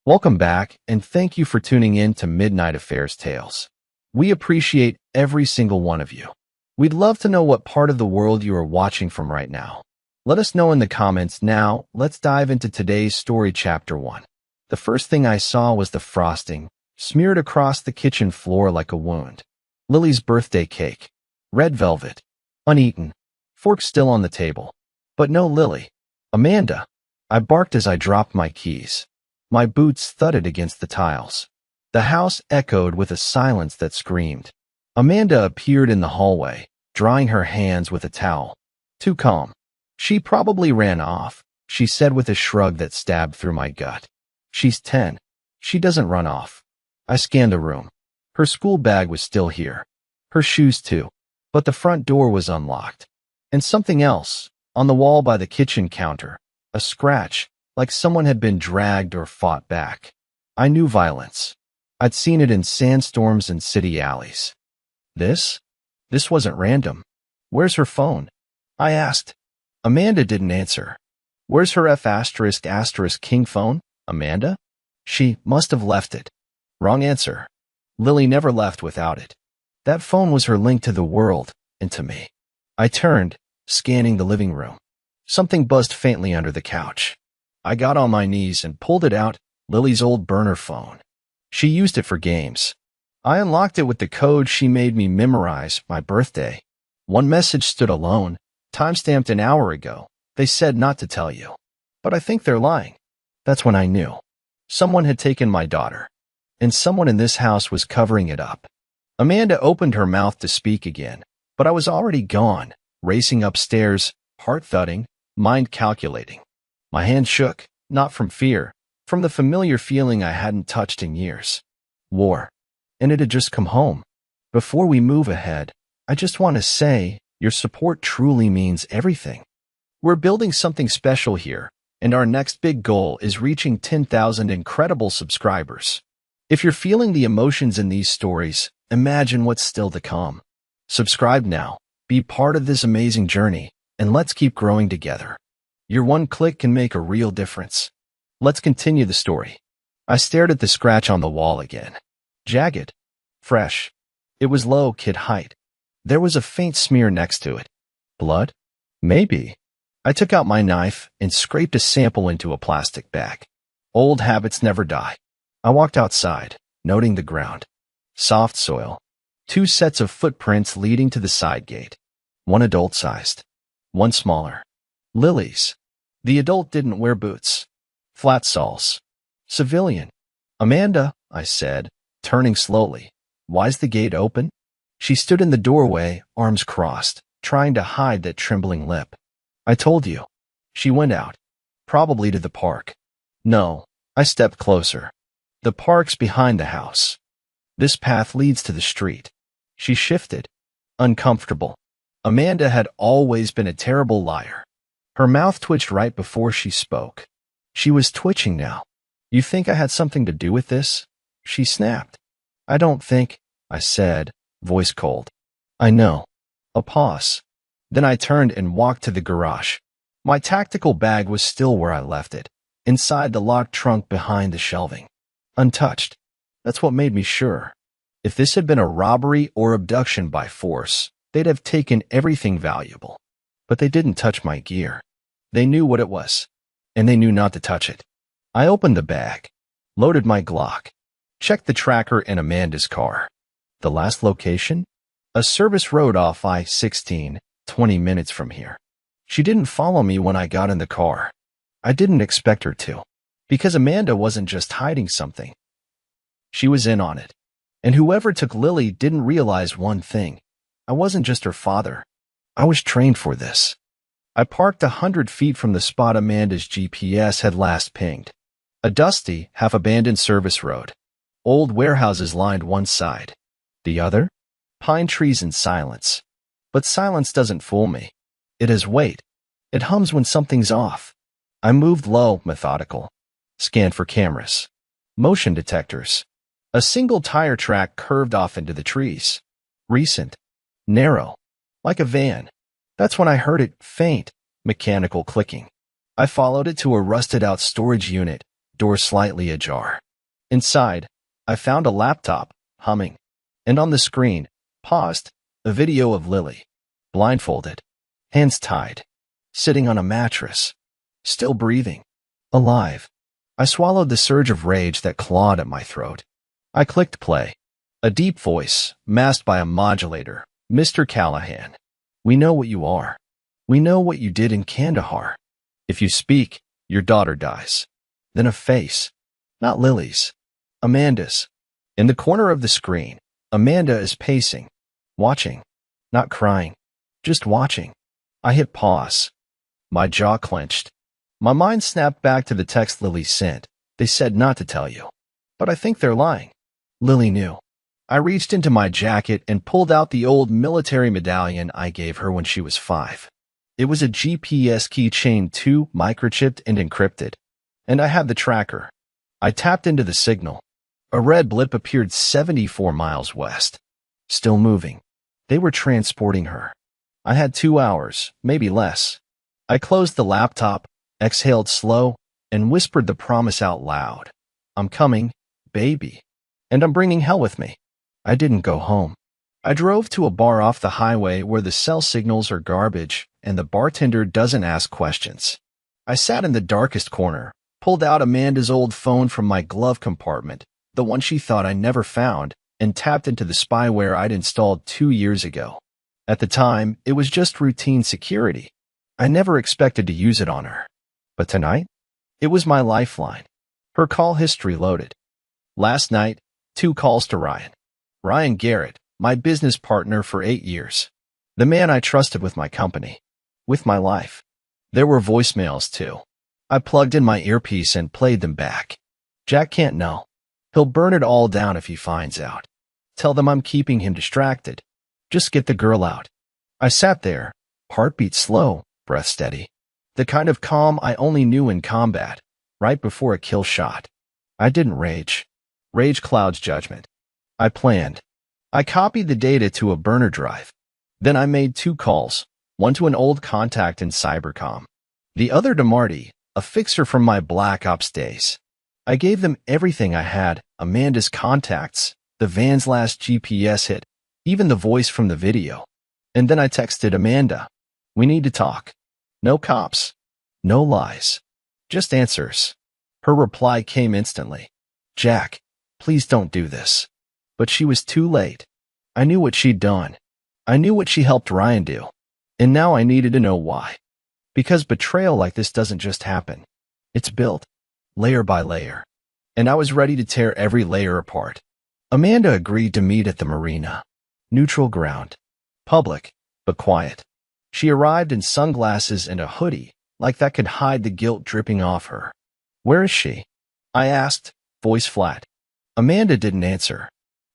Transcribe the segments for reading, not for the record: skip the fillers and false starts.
Welcome back, and thank you for tuning in to Midnight Affairs Tales. We appreciate every single one of you. We'd love to know what part of the world you are watching from right now. Let us know in the comments. Now, let's dive into today's story, Chapter 1. The first thing I saw was the frosting, smeared across the kitchen floor like a wound. Lily's birthday cake. Red velvet. Uneaten. Fork still on the table. But no Lily. Amanda. I barked as I dropped my keys. My boots thudded against the tiles. The house echoed with a silence that screamed. Amanda appeared in the hallway, drying her hands with a towel. Too calm. She probably ran off, she said with a shrug that stabbed through my gut. She's 10. She doesn't run off. I scanned the room. Her school bag was still here. Her shoes too. But the front door was unlocked. And something else, on the wall by the kitchen counter. A scratch, like someone had been dragged or fought back. I knew violence. I'd seen it in sandstorms and city alleys. This wasn't random. Where's her phone? I asked. Amanda didn't answer. Where's her F***king phone, Amanda? She must have left it. Wrong answer. Lily never left without it. That phone was her link to the world and to me. I turned, scanning the living room. Something buzzed faintly under the couch. I got on my knees and pulled it out, Lily's old burner phone. She used it for games. I unlocked it with the code she made me memorize, my birthday. One message stood alone, timestamped an hour ago. They said not to tell you. But I think they're lying. That's when I knew. Someone had taken my daughter. And someone in this house was covering it up. Amanda opened her mouth to speak again, but I was already gone, racing upstairs, heart thudding, mind calculating. My hand shook, not from fear, from the familiar feeling I hadn't touched in years. War. And it had just come home. Before we move ahead, I just want to say, your support truly means everything. We're building something special here, and our next big goal is reaching 10,000 incredible subscribers. If you're feeling the emotions in these stories, imagine what's still to come. Subscribe now, be part of this amazing journey, and let's keep growing together. Your one click can make a real difference. Let's continue the story. I stared at the scratch on the wall again. Jagged. Fresh. It was low kid height. There was a faint smear next to it. Blood? Maybe. I took out my knife and scraped a sample into a plastic bag. Old habits never die. I walked outside, noting the ground. Soft soil. 2 sets of footprints leading to the side gate. One adult-sized. One smaller. Lily's. The adult didn't wear boots. Flat soles. Civilian. Amanda, I said, turning slowly. Why's the gate open? She stood in the doorway, arms crossed, trying to hide that trembling lip. I told you. She went out. Probably to the park. No. I stepped closer. The park's behind the house. This path leads to the street. She shifted. Uncomfortable. Amanda had always been a terrible liar. Her mouth twitched right before she spoke. She was twitching now. You think I had something to do with this? She snapped. I don't think, I said, voice cold. I know. A pause. Then I turned and walked to the garage. My tactical bag was still where I left it, inside the locked trunk behind the shelving. Untouched. That's what made me sure. If this had been a robbery or abduction by force, they'd have taken everything valuable. But they didn't touch my gear. They knew what it was, and they knew not to touch it. I opened the bag, loaded my Glock, checked the tracker in Amanda's car. The last location? A service road off I-16, 20 minutes from here. She didn't follow me when I got in the car. I didn't expect her to, because Amanda wasn't just hiding something. She was in on it. And whoever took Lily didn't realize one thing. I wasn't just her father. I was trained for this. I parked 100 feet from the spot Amanda's GPS had last pinged. A dusty, half-abandoned service road. Old warehouses lined one side. The other? Pine trees and silence. But silence doesn't fool me. It has weight. It hums when something's off. I moved low, methodical. Scanned for cameras. Motion detectors. A single tire track curved off into the trees. Recent. Narrow. Like a van. That's when I heard it, faint, mechanical clicking. I followed it to a rusted-out storage unit, door slightly ajar. Inside, I found a laptop, humming, and on the screen, paused, a video of Lily, blindfolded, hands tied, sitting on a mattress, still breathing, alive. I swallowed the surge of rage that clawed at my throat. I clicked play. A deep voice, masked by a modulator. Mr. Callahan, we know what you are. We know what you did in Kandahar. If you speak, your daughter dies. Then a face. Not Lily's. Amanda's. In the corner of the screen, Amanda is pacing, watching, not crying, just watching. I hit pause. My jaw clenched. My mind snapped back to the text Lily sent. They said not to tell you. But I think they're lying. Lily knew. I reached into my jacket and pulled out the old military medallion I gave her when she was 5. It was a GPS keychain too, microchipped and encrypted. And I had the tracker. I tapped into the signal. A red blip appeared 74 miles west. Still moving. They were transporting her. I had 2 hours, maybe less. I closed the laptop, exhaled slow, and whispered the promise out loud. I'm coming, baby. And I'm bringing hell with me. I didn't go home. I drove to a bar off the highway where the cell signals are garbage and the bartender doesn't ask questions. I sat in the darkest corner, pulled out Amanda's old phone from my glove compartment, the one she thought I never found, and tapped into the spyware I'd installed 2 years ago. At the time, it was just routine security. I never expected to use it on her. But tonight, it was my lifeline. Her call history loaded. Last night, 2 calls to Ryan. Ryan Garrett, my business partner for 8 years. The man I trusted with my company. With my life. There were voicemails too. I plugged in my earpiece and played them back. Jack can't know. He'll burn it all down if he finds out. Tell them I'm keeping him distracted. Just get the girl out. I sat there, heartbeat slow, breath steady. The kind of calm I only knew in combat, right before a kill shot. I didn't rage. Rage clouds judgment. I planned. I copied the data to a burner drive. Then I made 2 calls, one to an old contact in Cybercom, the other to Marty, a fixer from my Black Ops days. I gave them everything I had, Amanda's contacts, the van's last GPS hit, even the voice from the video. And then I texted Amanda. We need to talk. No cops. No lies. Just answers. Her reply came instantly. Jack, please don't do this. But she was too late. I knew what she'd done. I knew what she helped Ryan do. And now I needed to know why. Because betrayal like this doesn't just happen. It's built, layer by layer. And I was ready to tear every layer apart. Amanda agreed to meet at the marina. Neutral ground. Public, but quiet. She arrived in sunglasses and a hoodie, like that could hide the guilt dripping off her. Where is she? I asked, voice flat. Amanda didn't answer.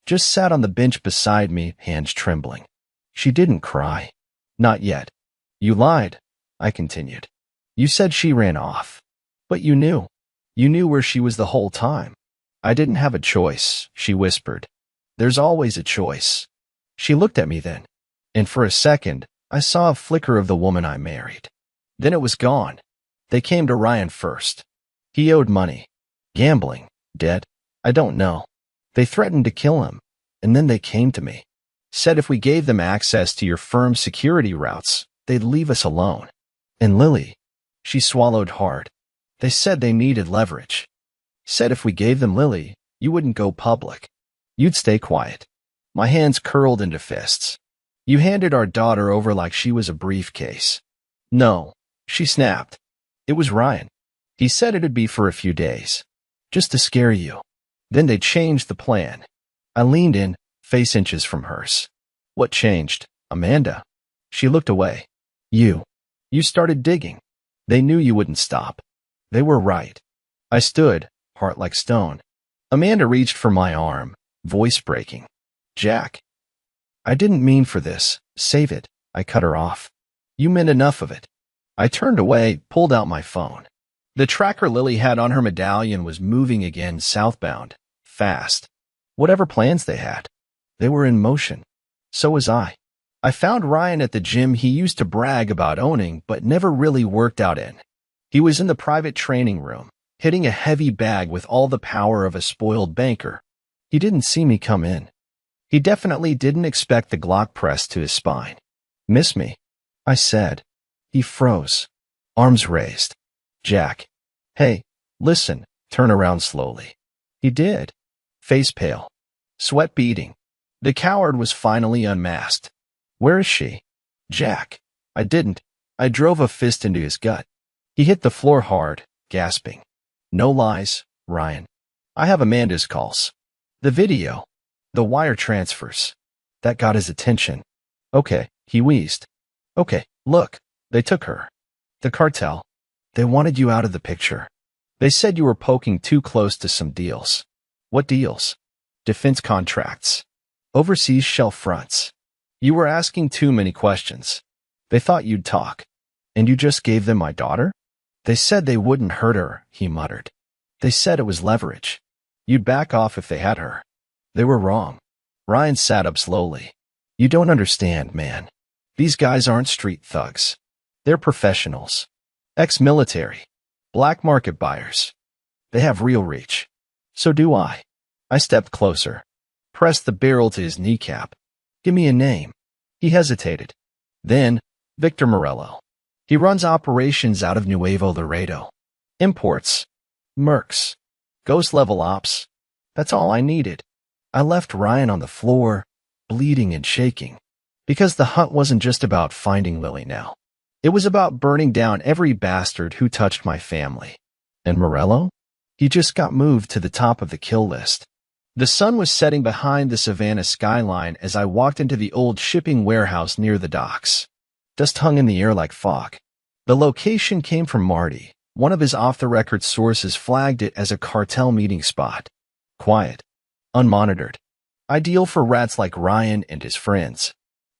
Just sat on the bench beside me, hands trembling. She didn't cry. Not yet. You lied, I continued. You said she ran off. But you knew. You knew where she was the whole time. I didn't have a choice, she whispered. There's always a choice. She looked at me then, and for a second, I saw a flicker of the woman I married. Then it was gone. They came to Ryan first. He owed money. Gambling. Debt. I don't know. They threatened to kill him, and then they came to me. Said if we gave them access to your firm's security routes, they'd leave us alone. And Lily, she swallowed hard. They said they needed leverage. Said if we gave them Lily, you wouldn't go public. You'd stay quiet. My hands curled into fists. You handed our daughter over like she was a briefcase. No, she snapped. It was Ryan. He said it'd be for a few days. Just to scare you. Then they changed the plan. I leaned in, face inches from hers. What changed, Amanda? She looked away. You started digging. They knew you wouldn't stop. They were right. I stood, heart like stone. Amanda reached for my arm, voice breaking. Jack. I didn't mean for this. Save it. I cut her off. You meant enough of it. I turned away, pulled out my phone. The tracker Lily had on her medallion was moving again southbound, fast. Whatever plans they had, they were in motion. So was I. I found Ryan at the gym he used to brag about owning but never really worked out in. He was in the private training room, hitting a heavy bag with all the power of a spoiled banker. He didn't see me come in. He definitely didn't expect the Glock pressed to his spine. "Miss me?" I said. He froze, arms raised. "Jack. Hey, listen." Turn around slowly. He did. Face pale. Sweat beading. The coward was finally unmasked. "Where is she?" "Jack." I didn't. I drove a fist into his gut. He hit the floor hard, gasping. "No lies, Ryan. I have Amanda's calls. The video. The wire transfers." That got his attention. "Okay," he wheezed. "Okay, look. They took her. The cartel. They wanted you out of the picture. They said you were poking too close to some deals." "What deals?" "Defense contracts. Overseas shell fronts. You were asking too many questions. They thought you'd talk. And you just gave them my daughter?" "They said they wouldn't hurt her," he muttered. "They said it was leverage. You'd back off if they had her. They were wrong." Ryan sat up slowly. "You don't understand, man. These guys aren't street thugs. They're professionals. Ex-military. Black market buyers. They have real reach. So do I." I stepped closer, pressed the barrel to his kneecap. "Give me a name." He hesitated. Then, "Victor Morello. He runs operations out of Nuevo Laredo. Imports. Mercs. Ghost-level ops. That's all I needed." I left Ryan on the floor, bleeding and shaking. Because the hunt wasn't just about finding Lily now. It was about burning down every bastard who touched my family. And Morello? He just got moved to the top of the kill list. The sun was setting behind the Savannah skyline as I walked into the old shipping warehouse near the docks. Dust hung in the air like fog. The location came from Marty. One of his off-the-record sources flagged it as a cartel meeting spot. Quiet. Unmonitored. Ideal for rats like Ryan and his friends.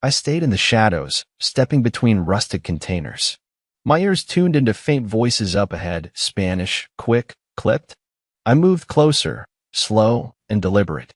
I stayed in the shadows, stepping between rusted containers. My ears tuned into faint voices up ahead, Spanish, quick, clipped. I moved closer, slow and deliberate.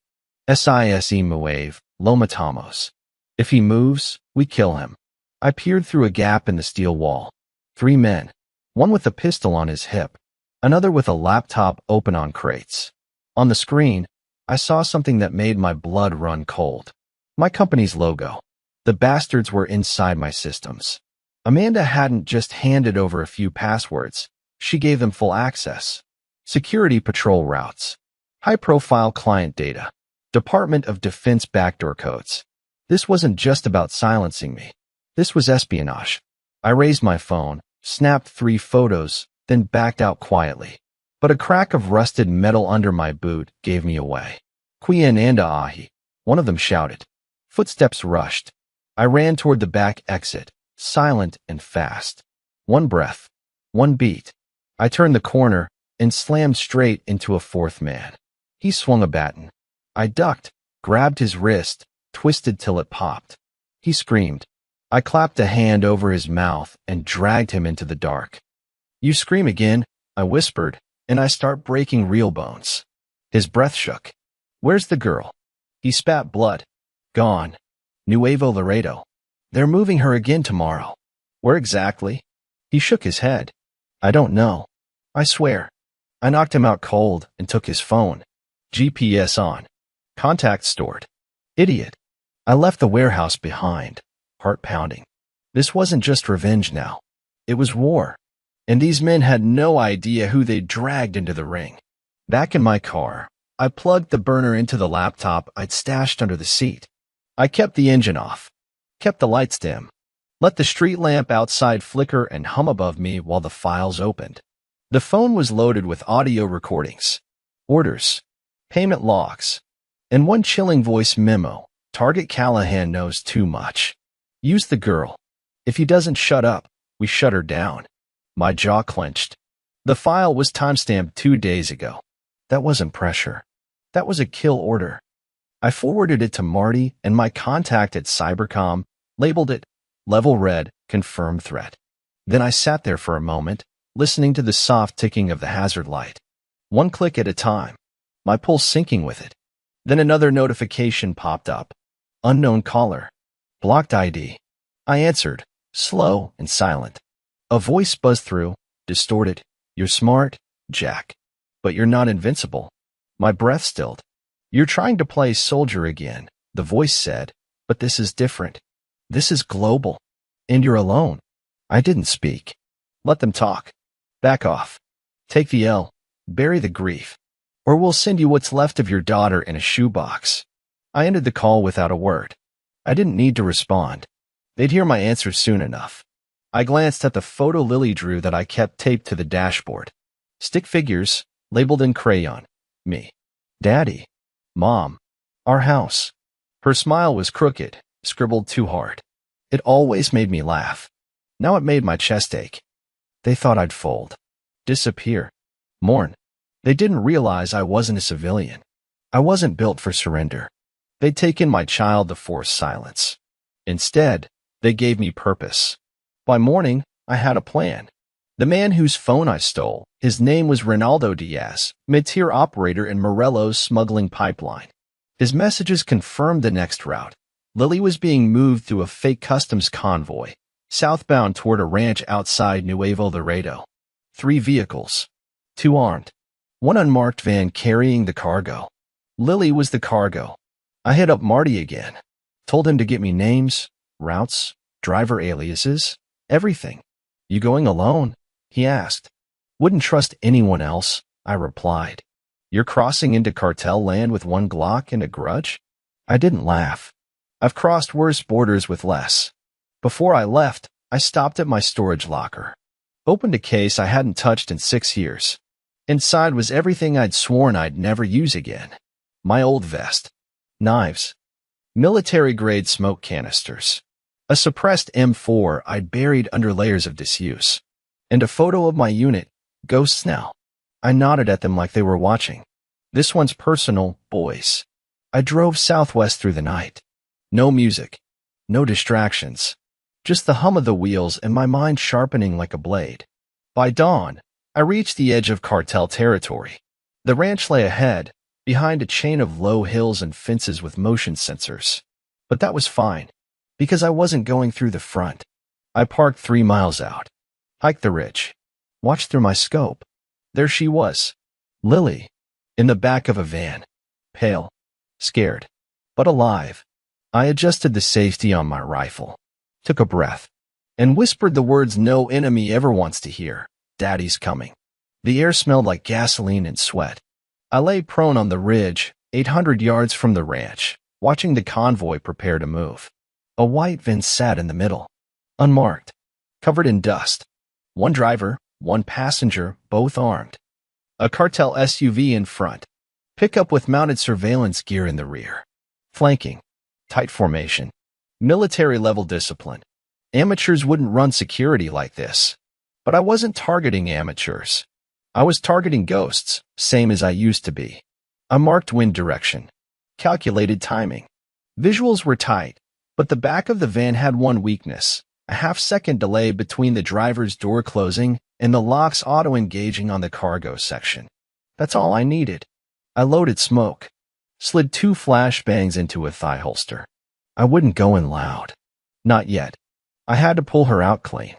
"Sise mueve, lo matamos. If he moves, we kill him." I peered through a gap in the steel wall. 3 men. One with a pistol on his hip. Another with a laptop open on crates. On the screen, I saw something that made my blood run cold. My company's logo. The bastards were inside my systems. Amanda hadn't just handed over a few passwords. She gave them full access. Security patrol routes. High-profile client data. Department of Defense backdoor codes. This wasn't just about silencing me. This was espionage. I raised my phone, snapped 3 photos, then backed out quietly. But a crack of rusted metal under my boot gave me away. "Quien anda ahi?" One of them shouted. Footsteps rushed. I ran toward the back exit, silent and fast. 1 breath. 1 beat. I turned the corner and slammed straight into a 4th man. He swung a baton. I ducked, grabbed his wrist, twisted till it popped. He screamed. I clapped a hand over his mouth and dragged him into the dark. "You scream again," I whispered, "and I start breaking real bones." His breath shook. "Where's the girl?" He spat blood. "Gone. Nuevo Laredo. They're moving her again tomorrow." "Where exactly?" He shook his head. "I don't know. I swear." I knocked him out cold and took his phone. GPS on. Contacts stored. Idiot. I left the warehouse behind, heart pounding. This wasn't just revenge now. It was war. And these men had no idea who they dragged into the ring. Back in my car, I plugged the burner into the laptop I'd stashed under the seat. I kept the engine off, kept the lights dim, let the street lamp outside flicker and hum above me while the files opened. The phone was loaded with audio recordings, orders, payment logs, and one chilling voice memo. "Target Callahan knows too much. Use the girl. If he doesn't shut up, we shut her down." My jaw clenched. The file was timestamped 2 days ago. That wasn't pressure. That was a kill order. I forwarded it to Marty and my contact at Cybercom, labeled it Level Red, Confirmed Threat. Then I sat there for a moment, listening to the soft ticking of the hazard light. 1 click at a time, my pulse syncing with it. Then another notification popped up. Unknown caller. Blocked ID. I answered, slow and silent. A voice buzzed through, distorted. "You're smart. Jack. But you're not invincible. My breath stilled. You're trying to play soldier again, the voice said, but this is different. This is global. And you're alone. I didn't speak. Let them talk. Back off. Take the L. Bury the grief. Or we'll send you what's left of your daughter in a shoebox. I ended the call without a word. I didn't need to respond. They'd hear my answer soon enough. I glanced at the photo Lily drew that I kept taped to the dashboard. Stick figures, labeled in crayon. Me. Daddy. Mom. Our house. Her smile was crooked, scribbled too hard. It always made me laugh. Now it made my chest ache. They thought I'd fold. Disappear. Mourn. They didn't realize I wasn't a civilian. I wasn't built for surrender. They'd taken my child to force silence. Instead, they gave me purpose. By morning, I had a plan. The man whose phone I stole, his name was Ronaldo Diaz, mid-tier operator in Morello's smuggling pipeline. His messages confirmed the next route. Lily was being moved through a fake customs convoy, southbound toward a ranch outside Nuevo Laredo. 3 vehicles. 2 armed. 1 unmarked van carrying the cargo. Lily was the cargo. I hit up Marty again. Told him to get me names, routes, driver aliases, everything. You going alone? He asked. Wouldn't trust anyone else, I replied. You're crossing into cartel land with 1 Glock and a grudge? I didn't laugh. I've crossed worse borders with less. Before I left, I stopped at my storage locker. Opened a case I hadn't touched in 6 years. Inside was everything I'd sworn I'd never use again. My old vest. Knives. Military-grade smoke canisters. A suppressed M4 I'd buried under layers of disuse. And a photo of my unit, ghosts now. I nodded at them like they were watching. This one's personal, boys. I drove southwest through the night. No music. No distractions. Just the hum of the wheels and my mind sharpening like a blade. By dawn, I reached the edge of cartel territory. The ranch lay ahead, behind a chain of low hills and fences with motion sensors. But that was fine, because I wasn't going through the front. I parked 3 miles out. Hiked the ridge. Watched through my scope. There she was. Lily. In the back of a van. Pale. Scared. But alive. I adjusted the safety on my rifle. Took a breath. And whispered the words no enemy ever wants to hear. Daddy's coming. The air smelled like gasoline and sweat. I lay prone on the ridge, 800 yards from the ranch, watching the convoy prepare to move. A white van sat in the middle. Unmarked. Covered in dust. 1 driver, 1 passenger, both armed. A cartel SUV in front. Pickup with mounted surveillance gear in the rear. Flanking. Tight formation. Military-level discipline. Amateurs wouldn't run security like this. But I wasn't targeting amateurs. I was targeting ghosts, same as I used to be. I marked wind direction. Calculated timing. Visuals were tight, but the back of the van had one weakness. A half-second delay between the driver's door closing and the locks auto-engaging on the cargo section. That's all I needed. I loaded smoke. Slid 2 flashbangs into a thigh holster. I wouldn't go in loud. Not yet. I had to pull her out clean.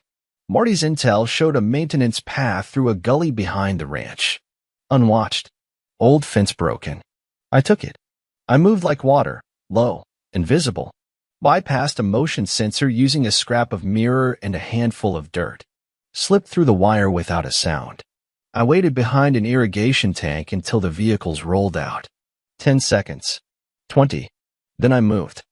Marty's intel showed a maintenance path through a gully behind the ranch. Unwatched. Old fence broken. I took it. I moved like water, low, invisible. Bypassed a motion sensor using a scrap of mirror and a handful of dirt. Slipped through the wire without a sound. I waited behind an irrigation tank until the vehicles rolled out. 10 seconds. 20. Then I moved.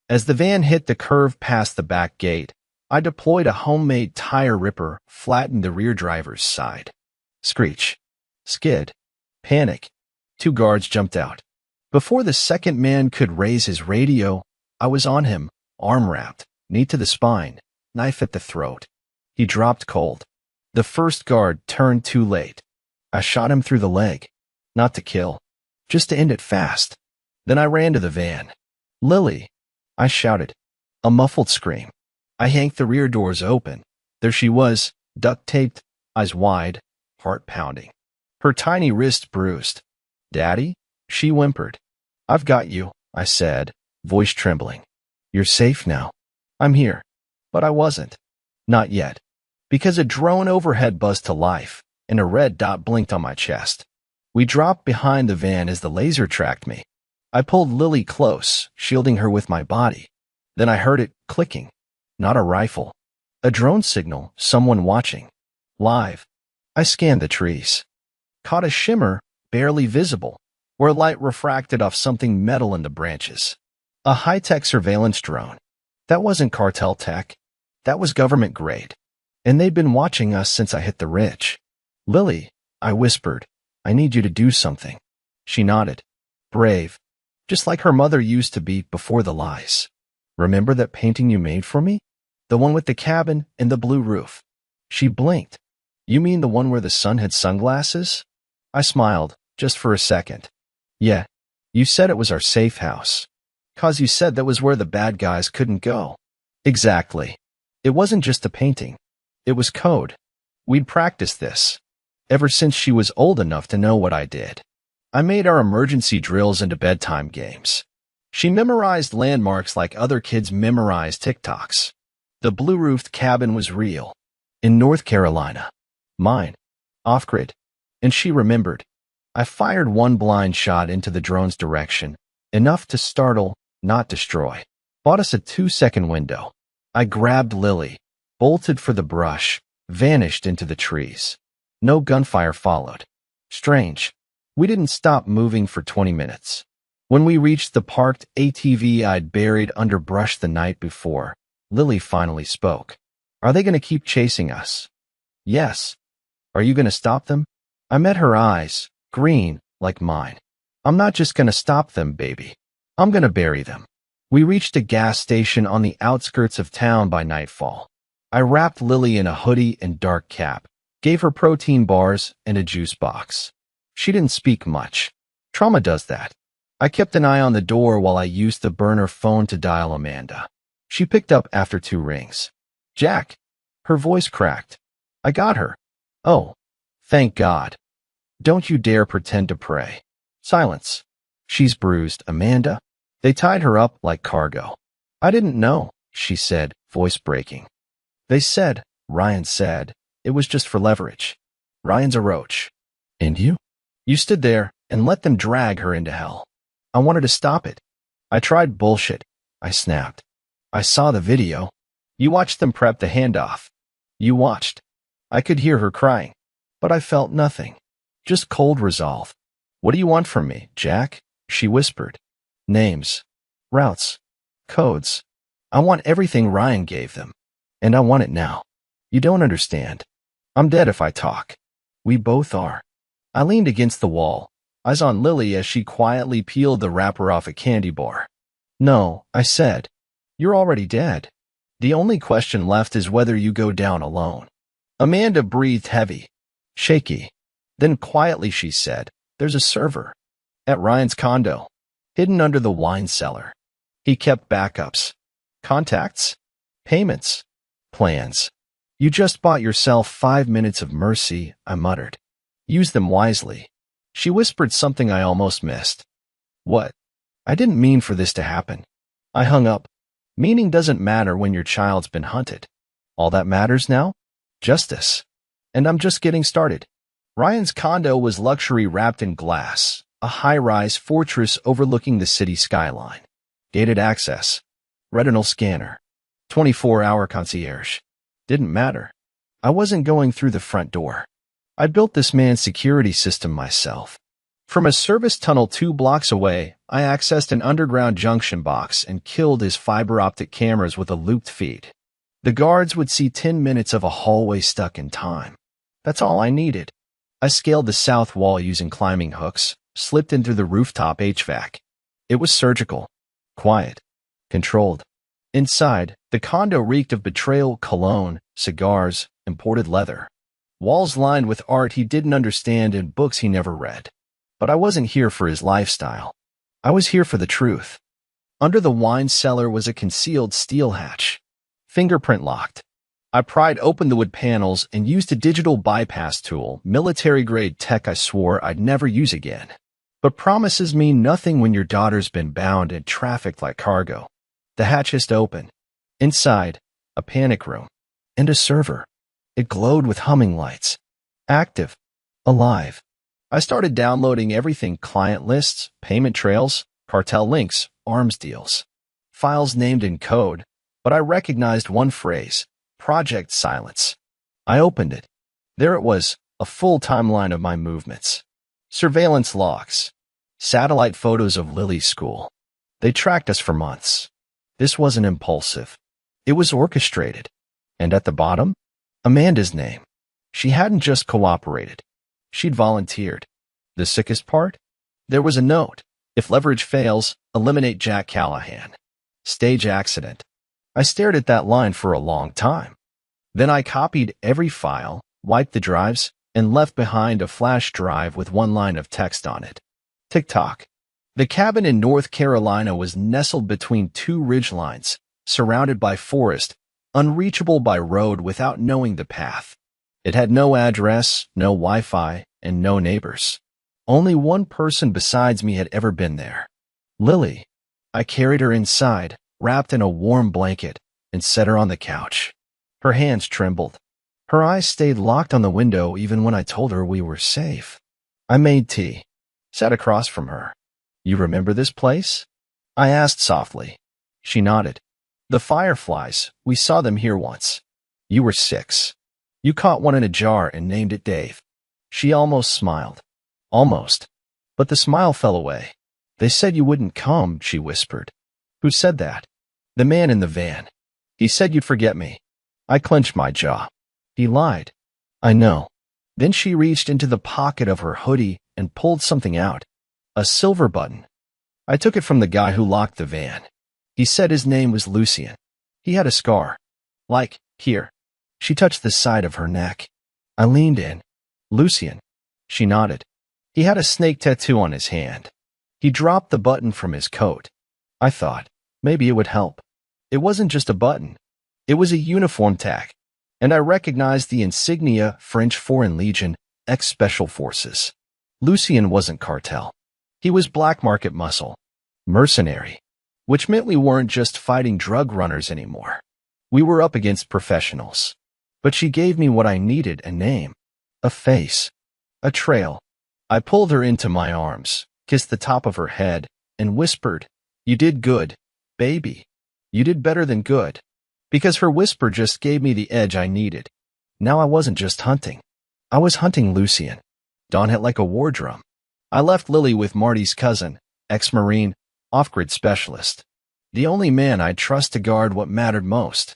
As the van hit the curve past the back gate, I deployed a homemade tire ripper, flattened the rear driver's side. Screech. Skid. Panic. 2 guards jumped out. Before the second man could raise his radio, I was on him, arm wrapped, knee to the spine, knife at the throat. He dropped cold. The first guard turned too late. I shot him through the leg. Not to kill. Just to end it fast. Then I ran to the van. Lily. I shouted. A muffled scream. I yanked the rear doors open. There she was, duct-taped, eyes wide, heart pounding. Her tiny wrist bruised. Daddy? She whimpered. I've got you, I said, voice trembling. You're safe now. I'm here. But I wasn't. Not yet. Because a drone overhead buzzed to life, and a red dot blinked on my chest. We dropped behind the van as the laser tracked me. I pulled Lily close, shielding her with my body. Then I heard it clicking. Not a rifle. A drone signal, someone watching. Live. I scanned the trees. Caught a shimmer, barely visible, where light refracted off something metal in the branches. A high-tech surveillance drone. That wasn't cartel tech. That was government grade. And they'd been watching us since I hit the ridge. Lily, I whispered, I need you to do something. She nodded. Brave. Just like her mother used to be before the lies. Remember that painting you made for me? The one with the cabin and the blue roof. She blinked. You mean the one where the sun had sunglasses? I smiled, just for a second. Yeah, you said it was our safe house. 'Cause you said that was where the bad guys couldn't go. Exactly. It wasn't just a painting. It was code. We'd practiced this. Ever since she was old enough to know what I did. I made our emergency drills into bedtime games. She memorized landmarks like other kids memorize TikToks. The blue-roofed cabin was real. In North Carolina. Mine. Off-grid. And she remembered. I fired one blind shot into the drone's direction. Enough to startle, not destroy. Bought us a 2-second window. I grabbed Lily, bolted for the brush, vanished into the trees. No gunfire followed. Strange. We didn't stop moving for 20 minutes. When we reached the parked ATV I'd buried under brush the night before, Lily finally spoke. Are they going to keep chasing us? Yes. Are you going to stop them? I met her eyes, green, like mine. I'm not just going to stop them, baby. I'm going to bury them. We reached a gas station on the outskirts of town by nightfall. I wrapped Lily in a hoodie and dark cap, gave her protein bars and a juice box. She didn't speak much. Trauma does that. I kept an eye on the door while I used the burner phone to dial Amanda. She picked up after 2 rings. Jack. Her voice cracked. I got her. Oh, thank God. Don't you dare pretend to pray. Silence. She's bruised, Amanda. They tied her up like cargo. I didn't know, she said, voice breaking. They said, Ryan said, it was just for leverage. Ryan's a roach. And you? You stood there and let them drag her into hell. I wanted to stop it. I tried bullshit. I snapped. I saw the video. You watched them prep the handoff. You watched. I could hear her crying. But I felt nothing. Just cold resolve. What do you want from me, Jack? She whispered. Names. Routes. Codes. I want everything Ryan gave them. And I want it now. You don't understand. I'm dead if I talk. We both are. I leaned against the wall, eyes on Lily as she quietly peeled the wrapper off a candy bar. No, I said. You're already dead. The only question left is whether you go down alone. Amanda breathed heavy. Shaky. Then quietly she said, there's a server. At Ryan's condo. Hidden under the wine cellar. He kept backups. Contacts. Payments. Plans. You just bought yourself 5 minutes of mercy, I muttered. Use them wisely. She whispered something I almost missed. What? I didn't mean for this to happen. I hung up. Meaning doesn't matter when your child's been hunted. All that matters now? Justice. And I'm just getting started. Ryan's condo was luxury wrapped in glass, a high-rise fortress overlooking the city skyline. Gated access. Retinal scanner. 24-hour concierge. Didn't matter. I wasn't going through the front door. I built this man's security system myself. From a service tunnel 2 blocks away, I accessed an underground junction box and killed his fiber optic cameras with a looped feed. The guards would see 10 minutes of a hallway stuck in time. That's all I needed. I scaled the south wall using climbing hooks, slipped into the rooftop HVAC. It was surgical, quiet, controlled. Inside, the condo reeked of betrayal, cologne, cigars, imported leather. Walls lined with art he didn't understand and books he never read. But I wasn't here for his lifestyle. I was here for the truth. Under the wine cellar was a concealed steel hatch. Fingerprint locked. I pried open the wood panels and used a digital bypass tool, military-grade tech I swore I'd never use again. But promises mean nothing when your daughter's been bound and trafficked like cargo. The hatch hissed open. Inside, a panic room. And a server. It glowed with humming lights. Active, Alive. I started downloading everything: client lists, payment trails, cartel links, arms deals. Files named in code, but I recognized one phrase: Project Silence. I opened it. There it was, a full timeline of my movements. Surveillance logs. Satellite photos of Lily's school. They tracked us for months. This wasn't impulsive. It was orchestrated. And at the bottom, Amanda's name. She hadn't just cooperated. She'd volunteered. The sickest part? There was a note. If leverage fails, eliminate Jack Callahan. Stage accident. I stared at that line for a long time. Then I copied every file, wiped the drives, and left behind a flash drive with one line of text on it. Tick-tock. The cabin in North Carolina was nestled between two ridgelines, surrounded by forest, unreachable by road without knowing the path. It had no address, no Wi-Fi, and no neighbors. Only one person besides me had ever been there. Lily. I carried her inside, wrapped in a warm blanket, and set her on the couch. Her hands trembled. Her eyes stayed locked on the window even when I told her we were safe. I made tea, sat across from her. You remember this place? I asked softly. She nodded. The fireflies, we saw them here once. You were 6. You caught one in a jar and named it Dave. She almost smiled. Almost. But the smile fell away. They said you wouldn't come, she whispered. Who said that? The man in the van. He said you'd forget me. I clenched my jaw. He lied. I know. Then she reached into the pocket of her hoodie and pulled something out. A silver button. I took it from the guy who locked the van. He said his name was Lucien. He had a scar. Like, here. She touched the side of her neck. I leaned in. Lucien. She nodded. He had a snake tattoo on his hand. He dropped the button from his coat. I thought, maybe it would help. It wasn't just a button. It was a uniform tag. And I recognized the insignia: French Foreign Legion, ex-Special Forces. Lucien wasn't cartel. He was black market muscle. Mercenary. Which meant we weren't just fighting drug runners anymore. We were up against professionals. But she gave me what I needed: a name, a face, a trail. I pulled her into my arms, kissed the top of her head, and whispered, You did good, baby. You did better than good. Because her whisper just gave me the edge I needed. Now I wasn't just hunting. I was hunting Lucien. Dawn hit like a war drum. I left Lily with Marty's cousin, ex-Marine, off-grid specialist. The only man I'd trust to guard what mattered most.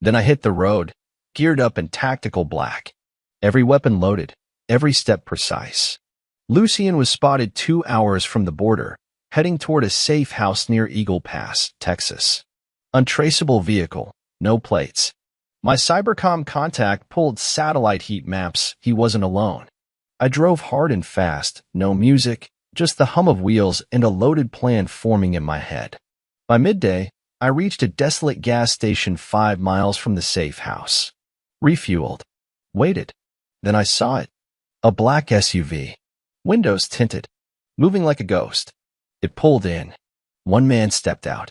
Then I hit the road, geared up in tactical black. Every weapon loaded, every step precise. Lucien was spotted 2 hours from the border, heading toward a safe house near Eagle Pass, Texas. Untraceable vehicle, no plates. My cybercom contact pulled satellite heat maps. He wasn't alone. I drove hard and fast, no music, just the hum of wheels and a loaded plan forming in my head. By midday, I reached a desolate gas station 5 miles from the safe house. Refueled. Waited. Then I saw it. A black SUV. Windows tinted. Moving like a ghost. It pulled in. One man stepped out.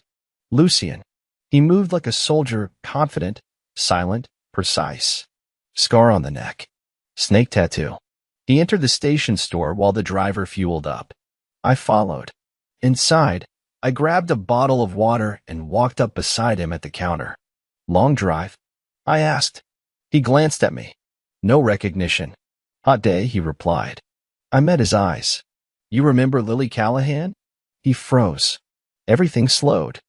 Lucien. He moved like a soldier, confident, silent, precise. Scar on the neck. Snake tattoo. He entered the station store while the driver fueled up. I followed. Inside, I grabbed a bottle of water and walked up beside him at the counter. Long drive? I asked. He glanced at me. No recognition. Hot day, he replied. I met his eyes. You remember Lily Callahan? He froze. Everything slowed.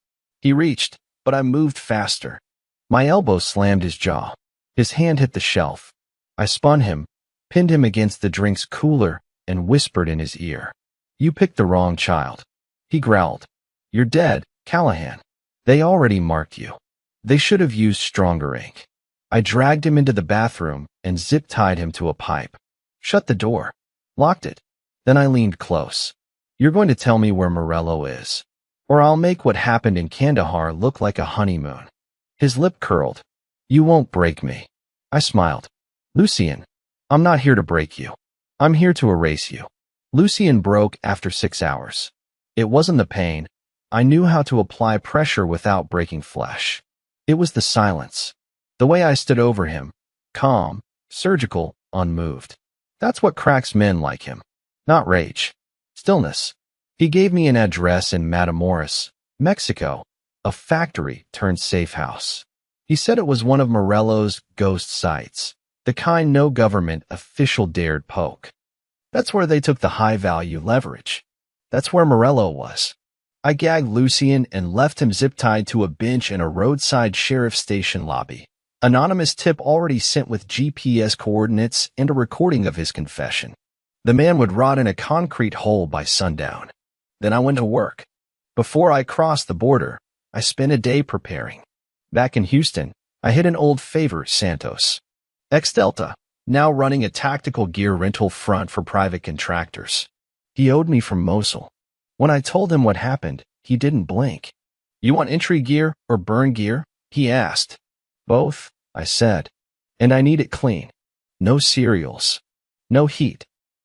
He reached, but I moved faster. My elbow slammed his jaw. His hand hit the shelf. I spun him, pinned him against the drink's cooler, and whispered in his ear. You picked the wrong child. He growled. You're dead, Callahan. They already marked you. They should have used stronger ink. I dragged him into the bathroom and zip-tied him to a pipe. Shut the door. Locked it. Then I leaned close. You're going to tell me where Morello is, or I'll make what happened in Kandahar look like a honeymoon. His lip curled. You won't break me. I smiled. Lucien, I'm not here to break you. I'm here to erase you. Lucien broke after 6 hours. It wasn't the pain. I knew how to apply pressure without breaking flesh. It was the silence. The way I stood over him, calm, surgical, unmoved. That's what cracks men like him. Not rage. Stillness. He gave me an address in Matamoros, Mexico, a factory turned safe house. He said it was one of Morello's ghost sites, the kind no government official dared poke. That's where they took the high-value leverage. That's where Morello was. I gagged Lucien and left him zip-tied to a bench in a roadside sheriff station lobby. Anonymous tip already sent with GPS coordinates and a recording of his confession. The man would rot in a concrete hole by sundown. Then I went to work. Before I crossed the border, I spent a day preparing. Back in Houston, I hit an old favor, Santos. Ex-Delta, now running a tactical gear rental front for private contractors. He owed me from Mosul. When I told him what happened, he didn't blink. You want entry gear or burn gear? He asked. Both, I said. And I need it clean. No cereals. No heat.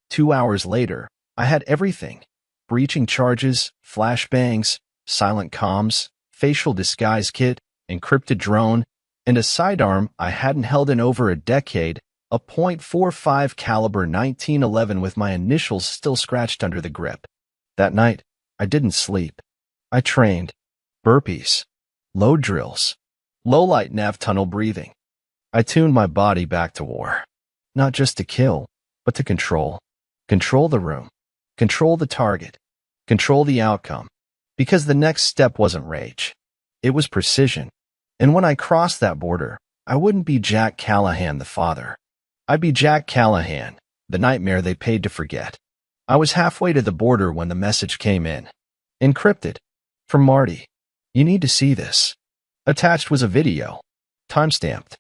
2 hours later, I had everything. Breaching charges, flashbangs, silent comms, facial disguise kit, encrypted drone, and a sidearm I hadn't held in over a decade, a .45 caliber 1911 with my initials still scratched under the grip. That night, I didn't sleep. I trained. Burpees. Load drills. Low-light nav tunnel breathing. I tuned my body back to war. Not just to kill, but to control. Control the room. Control the target. Control the outcome. Because the next step wasn't rage. It was precision. And when I crossed that border, I wouldn't be Jack Callahan the father. I'd be Jack Callahan, the nightmare they paid to forget. I was halfway to the border when the message came in. Encrypted. From Marty. You need to see this. Attached was a video. Timestamped.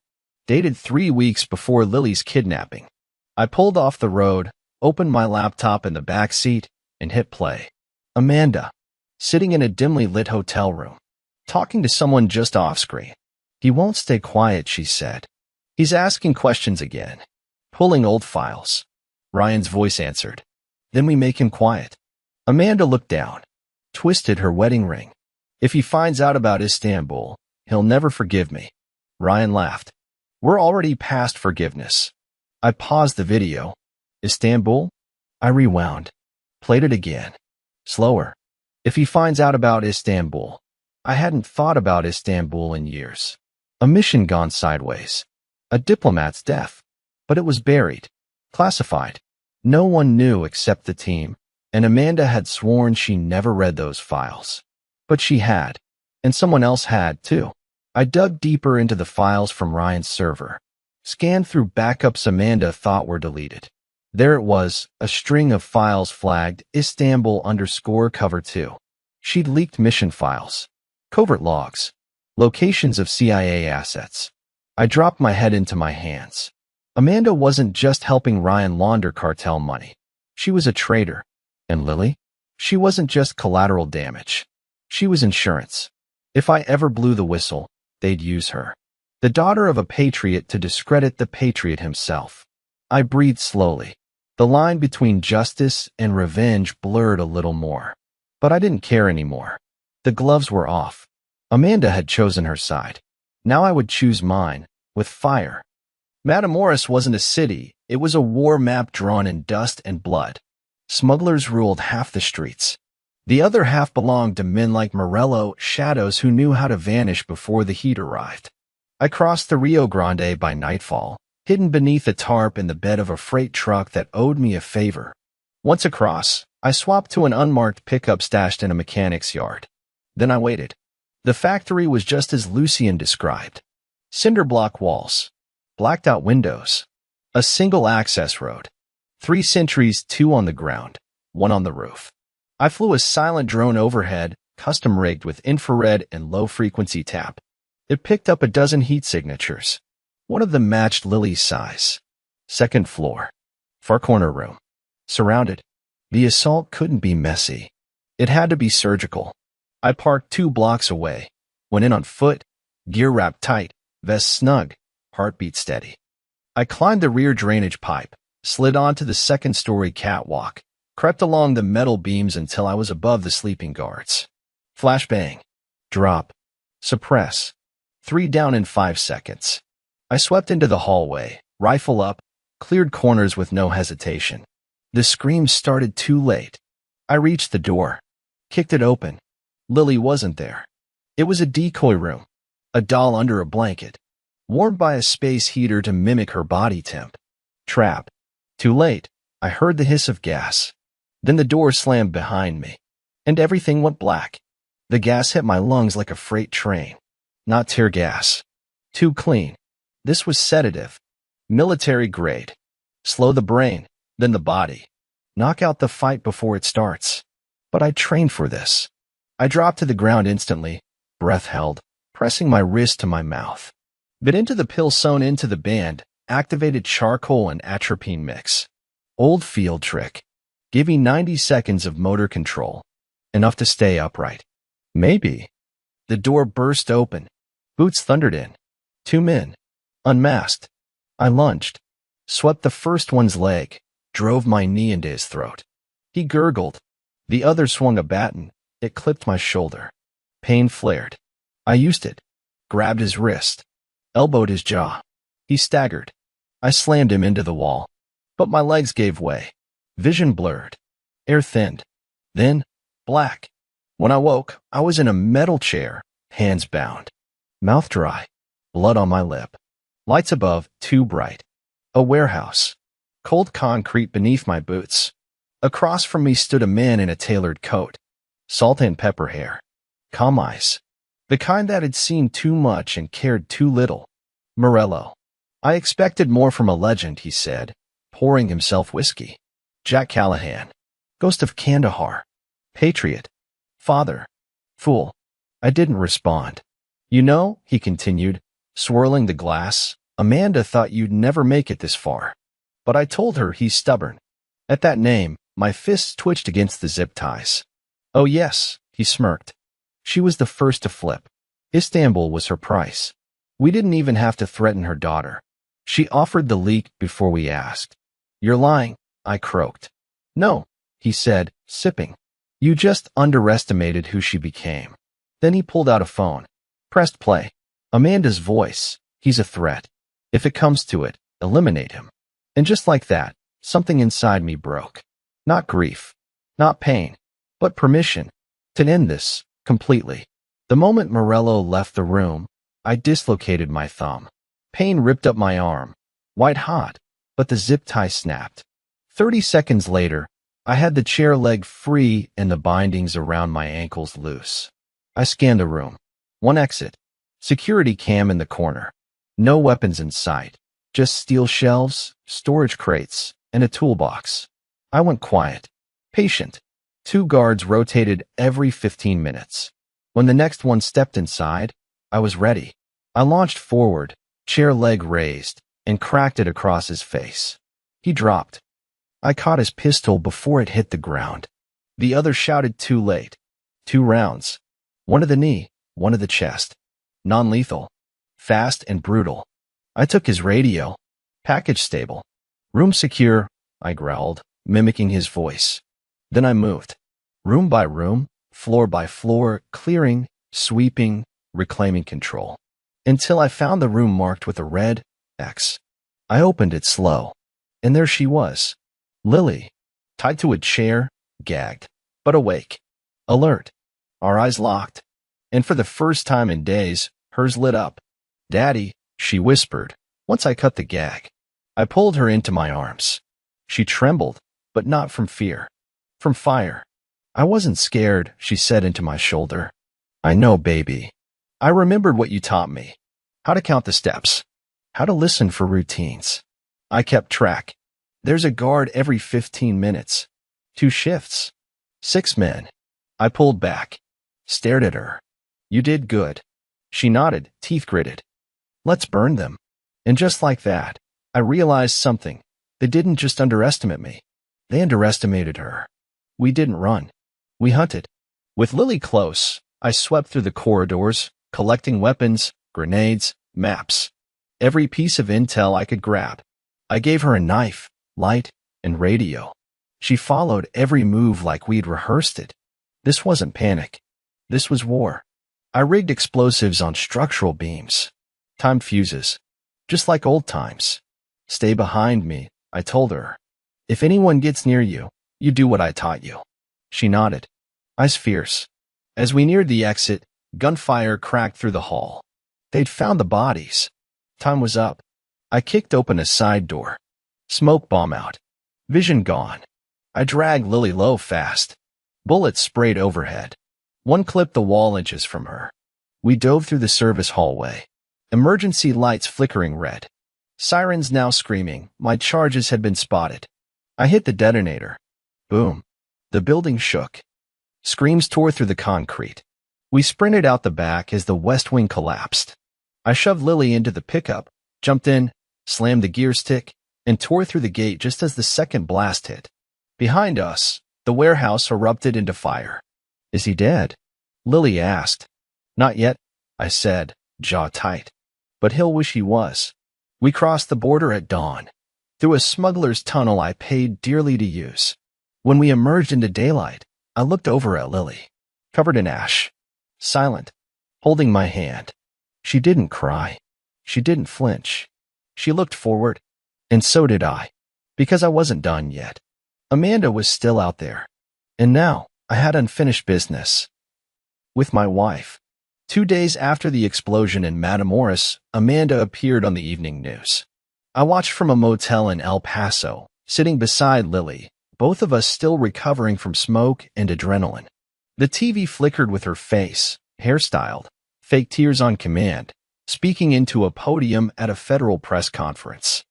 Dated 3 weeks before Lily's kidnapping. I pulled off the road, opened my laptop in the back seat, and hit play. Amanda. Sitting in a dimly lit hotel room. Talking to someone just off screen. He won't stay quiet, she said. He's asking questions again. Pulling old files. Ryan's voice answered. Then we make him quiet. Amanda looked down. Twisted her wedding ring. If he finds out about Istanbul, he'll never forgive me. Ryan laughed. We're already past forgiveness. I paused the video. Istanbul? I rewound. Played it again. Slower. If he finds out about Istanbul. I hadn't thought about Istanbul in years. A mission gone sideways. A diplomat's death. But it was buried. Classified. No one knew except the team, and Amanda had sworn she never read those files. But she had. And someone else had, too. I dug deeper into the files from Ryan's server. Scanned through backups Amanda thought were deleted. There it was, a string of files flagged Istanbul_cover2. She'd leaked mission files. Covert logs. Locations of CIA assets. I dropped my head into my hands. Amanda wasn't just helping Ryan launder cartel money. She was a traitor. And Lily? She wasn't just collateral damage. She was insurance. If I ever blew the whistle, they'd use her. The daughter of a patriot to discredit the patriot himself. I breathed slowly. The line between justice and revenge blurred a little more. But I didn't care anymore. The gloves were off. Amanda had chosen her side. Now I would choose mine, with fire. Matamoros wasn't a city, it was a war map drawn in dust and blood. Smugglers ruled half the streets. The other half belonged to men like Morello, shadows who knew how to vanish before the heat arrived. I crossed the Rio Grande by nightfall, hidden beneath a tarp in the bed of a freight truck that owed me a favor. Once across, I swapped to an unmarked pickup stashed in a mechanic's yard. Then I waited. The factory was just as Lucien described. Cinder block walls. Blacked out windows. A single access road. 3 sentries, 2 on the ground, 1 on the roof. I flew a silent drone overhead, custom rigged with infrared and low-frequency tap. It picked up a dozen heat signatures. One of them matched Lily's size. 2nd floor. Far corner room. Surrounded. The assault couldn't be messy. It had to be surgical. I parked 2 blocks away. Went in on foot, gear wrapped tight, vest snug, heartbeat steady. I climbed the rear drainage pipe, slid onto the 2nd-story catwalk, crept along the metal beams until I was above the sleeping guards. Flashbang. Drop. Suppress. 3 down in 5 seconds. I swept into the hallway, rifle up, cleared corners with no hesitation. The screams started too late. I reached the door, kicked it open. Lily wasn't there. It was a decoy room, a doll under a blanket, warmed by a space heater to mimic her body temp. Trap. Too late. I heard the hiss of gas. Then the door slammed behind me, and everything went black. The gas hit my lungs like a freight train. Not tear gas. Too clean. This was sedative. Military grade. Slow the brain, then the body. Knock out the fight before it starts. But I trained for this. I dropped to the ground instantly, breath held, pressing my wrist to my mouth. Bit into the pill sewn into the band, activated charcoal and atropine mix. Old field trick. Give me 90 seconds of motor control. Enough to stay upright. Maybe. The door burst open. Boots thundered in. 2 men. Unmasked. I lunged. Swept the first one's leg. Drove my knee into his throat. He gurgled. The other swung a baton. It clipped my shoulder. Pain flared. I used it. Grabbed his wrist. Elbowed his jaw. He staggered. I slammed him into the wall. But my legs gave way. Vision blurred. Air thinned. Then, black. When I woke, I was in a metal chair, hands bound. Mouth dry. Blood on my lip. Lights above, too bright. A warehouse. Cold concrete beneath my boots. Across from me stood a man in a tailored coat. Salt and pepper hair. Calm eyes. The kind that had seen too much and cared too little. Morello. I expected more from a legend, he said, pouring himself whiskey. Jack Callahan. Ghost of Kandahar. Patriot. Father. Fool. I didn't respond. You know, he continued, swirling the glass, Amanda thought you'd never make it this far. But I told her he's stubborn. At that name, my fists twitched against the zip ties. Oh yes, he smirked. She was the first to flip. Istanbul was her price. We didn't even have to threaten her daughter. She offered the leak before we asked. You're lying, I croaked. No, he said, sipping. You just underestimated who she became. Then he pulled out a phone. Pressed play. Amanda's voice. He's a threat. If it comes to it, eliminate him. And just like that, something inside me broke. Not grief. Not pain. But permission. To end this. Completely. The moment Morello left the room, I dislocated my thumb. Pain ripped up my arm. White hot. But the zip tie snapped. 30 seconds later, I had the chair leg free and the bindings around my ankles loose. I scanned the room. One exit. Security cam in the corner. No weapons in sight. Just steel shelves, storage crates, and a toolbox. I went quiet. Patient. 2 guards rotated every 15 minutes. When the next one stepped inside, I was ready. I launched forward, chair leg raised, and cracked it across his face. He dropped. I caught his pistol before it hit the ground. The other shouted too late. 2 rounds. One to the knee, one to the chest. Non-lethal. Fast and brutal. I took his radio. Package stable. Room secure, I growled, mimicking his voice. Then I moved. Room by room, floor by floor, clearing, sweeping, reclaiming control. Until I found the room marked with a red X. I opened it slow. And there she was. Lily. Tied to a chair, gagged, but awake. Alert. Our eyes locked. And for the first time in days, hers lit up. Daddy, she whispered, once I cut the gag. I pulled her into my arms. She trembled, but not from fear. From fire. I wasn't scared, she said into my shoulder. I know, baby. I remembered what you taught me. How to count the steps. How to listen for routines. I kept track. There's a guard every 15 minutes. 2 shifts. 6 men. I pulled back. Stared at her. You did good. She nodded, teeth gritted. Let's burn them. And just like that, I realized something. They didn't just underestimate me. They underestimated her. We didn't run. We hunted. With Lily close, I swept through the corridors, collecting weapons, grenades, maps. Every piece of intel I could grab. I gave her a knife, light, and radio. She followed every move like we'd rehearsed it. This wasn't panic. This was war. I rigged explosives on structural beams. Timed fuses. Just like old times. Stay behind me, I told her. If anyone gets near you, you do what I taught you. She nodded, eyes fierce. As we neared the exit, gunfire cracked through the hall. They'd found the bodies. Time was up. I kicked open a side door. Smoke bomb out. Vision gone. I dragged Lily low fast. Bullets sprayed overhead. One clipped the wall inches from her. We dove through the service hallway. Emergency lights flickering red. Sirens now screaming. My charges had been spotted. I hit the detonator. Boom. The building shook. Screams tore through the concrete. We sprinted out the back as the west wing collapsed. I shoved Lily into the pickup, jumped in, slammed the gear stick, and tore through the gate just as the second blast hit. Behind us, the warehouse erupted into fire. Is he dead? Lily asked. Not yet, I said, jaw tight. But he'll wish he was. We crossed the border at dawn, through a smuggler's tunnel I paid dearly to use. When we emerged into daylight, I looked over at Lily, covered in ash, silent, holding my hand. She didn't cry. She didn't flinch. She looked forward, and so did I, because I wasn't done yet. Amanda was still out there, and now I had unfinished business. With my wife. 2 days after the explosion in Matamoros, Amanda appeared on the evening news. I watched from a motel in El Paso, sitting beside Lily, both of us still recovering from smoke and adrenaline. The TV flickered with her face, hairstyled, fake tears on command, speaking into a podium at a federal press conference.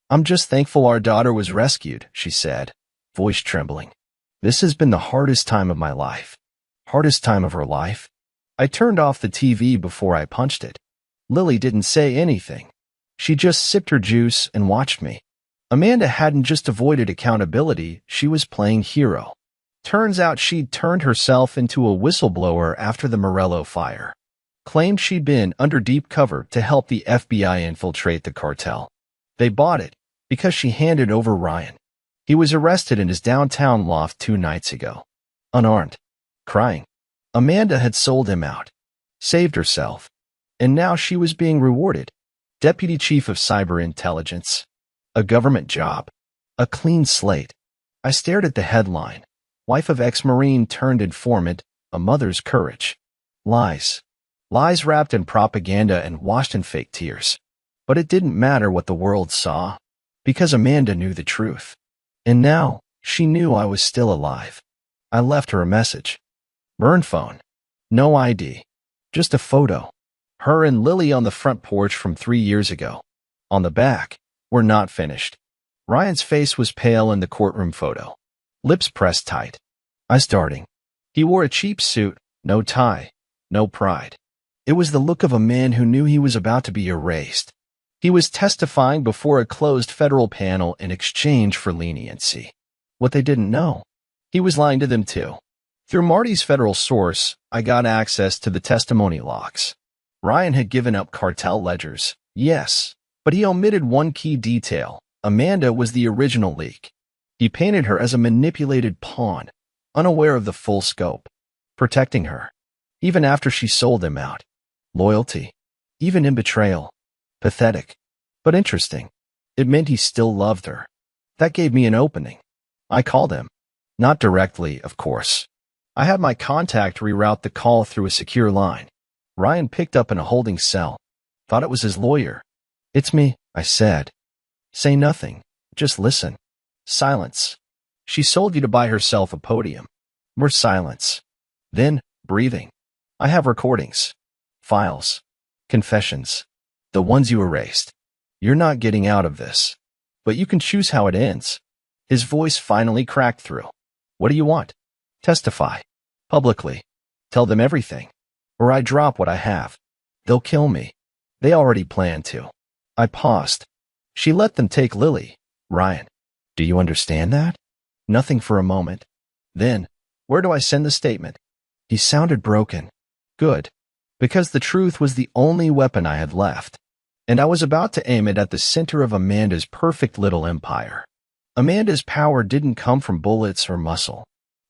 I'm just thankful our daughter was rescued, she said, voice trembling. This has been the hardest time of my life. Hardest time of her life. I turned off the TV before I punched it. Lily didn't say anything. She just sipped her juice and watched me. Amanda hadn't just avoided accountability, she was playing hero. Turns out she'd turned herself into a whistleblower after the Morello fire. Claimed she'd been under deep cover to help the FBI infiltrate the cartel. They bought it because she handed over Ryan. He was arrested in his downtown loft 2 nights ago. Unarmed. Crying. Amanda had sold him out. Saved herself. And now she was being rewarded. Deputy Chief of Cyber Intelligence. A government job. A clean slate. I stared at the headline. Wife of ex-Marine turned informant, a mother's courage. Lies. Lies wrapped in propaganda and washed in fake tears. But it didn't matter what the world saw, because Amanda knew the truth. And now, she knew I was still alive. I left her a message. Burn phone. No ID. Just a photo. Her and Lily on the front porch from 3 years ago. On the back, we're not finished. Ryan's face was pale in the courtroom photo. Lips pressed tight. Eyes darting. He wore a cheap suit, no tie, no pride. It was the look of a man who knew he was about to be erased. He was testifying before a closed federal panel in exchange for leniency. What they didn't know. He was lying to them too. Through Marty's federal source, I got access to the testimony logs. Ryan had given up cartel ledgers, yes, but he omitted one key detail. Amanda was the original leak. He painted her as a manipulated pawn, unaware of the full scope, protecting her, even after she sold him out. Loyalty, even in betrayal. Pathetic, but interesting. It meant he still loved her. That gave me an opening. I called him. Not directly, of course. I had my contact reroute the call through a secure line. Ryan picked up in a holding cell. Thought it was his lawyer. It's me, I said. Say nothing. Just listen. Silence. She sold you to buy herself a podium. More silence. Then, breathing. I have recordings. Files. Confessions. The ones you erased. You're not getting out of this. But you can choose how it ends. His voice finally cracked through. What do you want? Testify. Publicly. Tell them everything. Or I drop what I have. They'll kill me. They already planned to. I paused. She let them take Lily. Ryan. Do you understand that? Nothing for a moment. Then, where do I send the statement? He sounded broken. Good. Because the truth was the only weapon I had left. And I was about to aim it at the center of Amanda's perfect little empire. Amanda's power didn't come from bullets or muscle.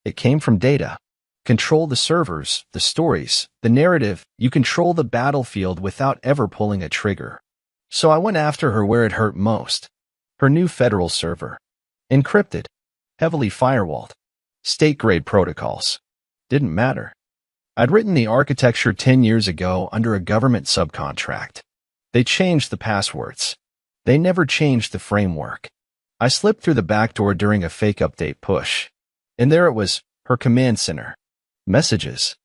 It came from data. Control the servers, the stories, the narrative. You control the battlefield without ever pulling a trigger. So I went after her where it hurt most. Her new federal server. Encrypted. Heavily firewalled. State-grade protocols. Didn't matter. I'd written the architecture 10 years ago under a government subcontract. They changed the passwords. They never changed the framework. I slipped through the back door during a fake update push. And there it was, her command center. Messages.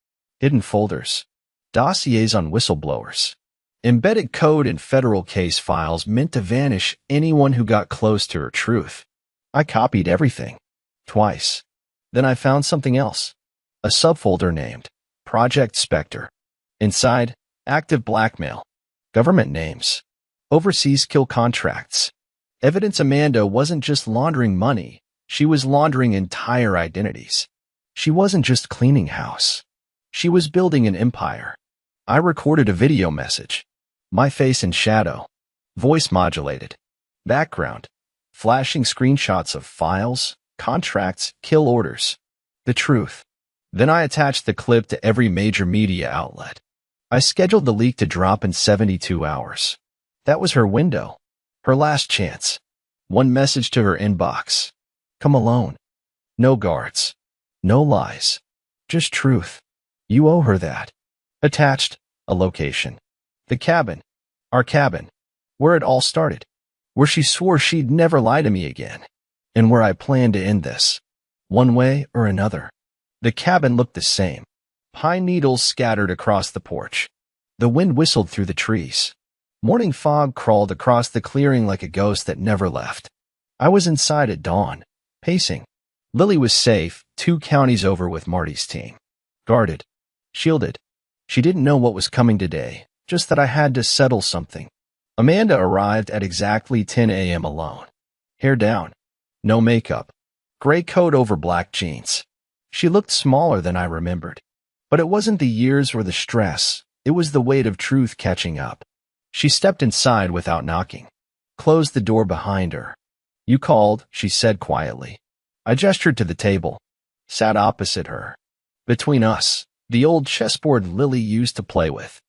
Hidden folders. Dossiers on whistleblowers. Embedded code in federal case files meant to vanish anyone who got close to her truth. I copied everything. Twice. Then I found something else. A subfolder named Project Spectre. Inside, active blackmail. Government names. Overseas kill contracts. Evidence Amanda wasn't just laundering money. She was laundering entire identities. She wasn't just cleaning house. She was building an empire. I recorded a video message. My face in shadow. Voice modulated. Background. Flashing screenshots of files, contracts, kill orders. The truth. Then I attached the clip to every major media outlet. I scheduled the leak to drop in 72 hours. That was her window. Her last chance. One message to her inbox. Come alone. No guards. No lies. Just truth. You owe her that. Attached, a location. The cabin. Our cabin. Where it all started. Where she swore she'd never lie to me again. And where I planned to end this. One way or another. The cabin looked the same. Pine needles scattered across the porch. The wind whistled through the trees. Morning fog crawled across the clearing like a ghost that never left. I was inside at dawn, pacing. Lily was safe, 2 counties over with Marty's team. Guarded. Shielded. She didn't know what was coming today, just that I had to settle something. Amanda arrived at exactly 10 a.m. alone. Hair down. No makeup. Gray coat over black jeans. She looked smaller than I remembered. But it wasn't the years or the stress. It was the weight of truth catching up. She stepped inside without knocking. Closed the door behind her. You called, she said quietly. I gestured to the table. Sat opposite her. Between us, the old chessboard Lily used to play with.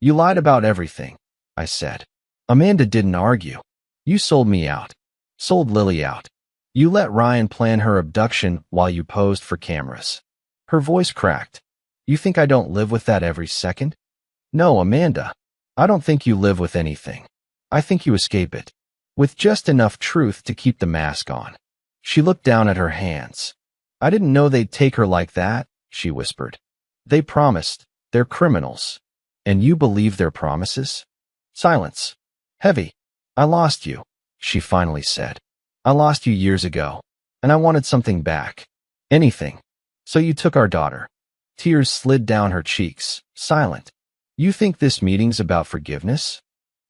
You lied about everything, I said. Amanda didn't argue. You sold me out. Sold Lily out. You let Ryan plan her abduction while you posed for cameras. Her voice cracked. You think I don't live with that every second? No, Amanda. I don't think you live with anything. I think you escape it. With just enough truth to keep the mask on. She looked down at her hands. I didn't know they'd take her like that, she whispered. They promised. They're criminals. And you believe their promises? Silence. Heavy. I lost you, she finally said. I lost you years ago. And I wanted something back. Anything. So you took our daughter. Tears slid down her cheeks, silent. You think this meeting's about forgiveness?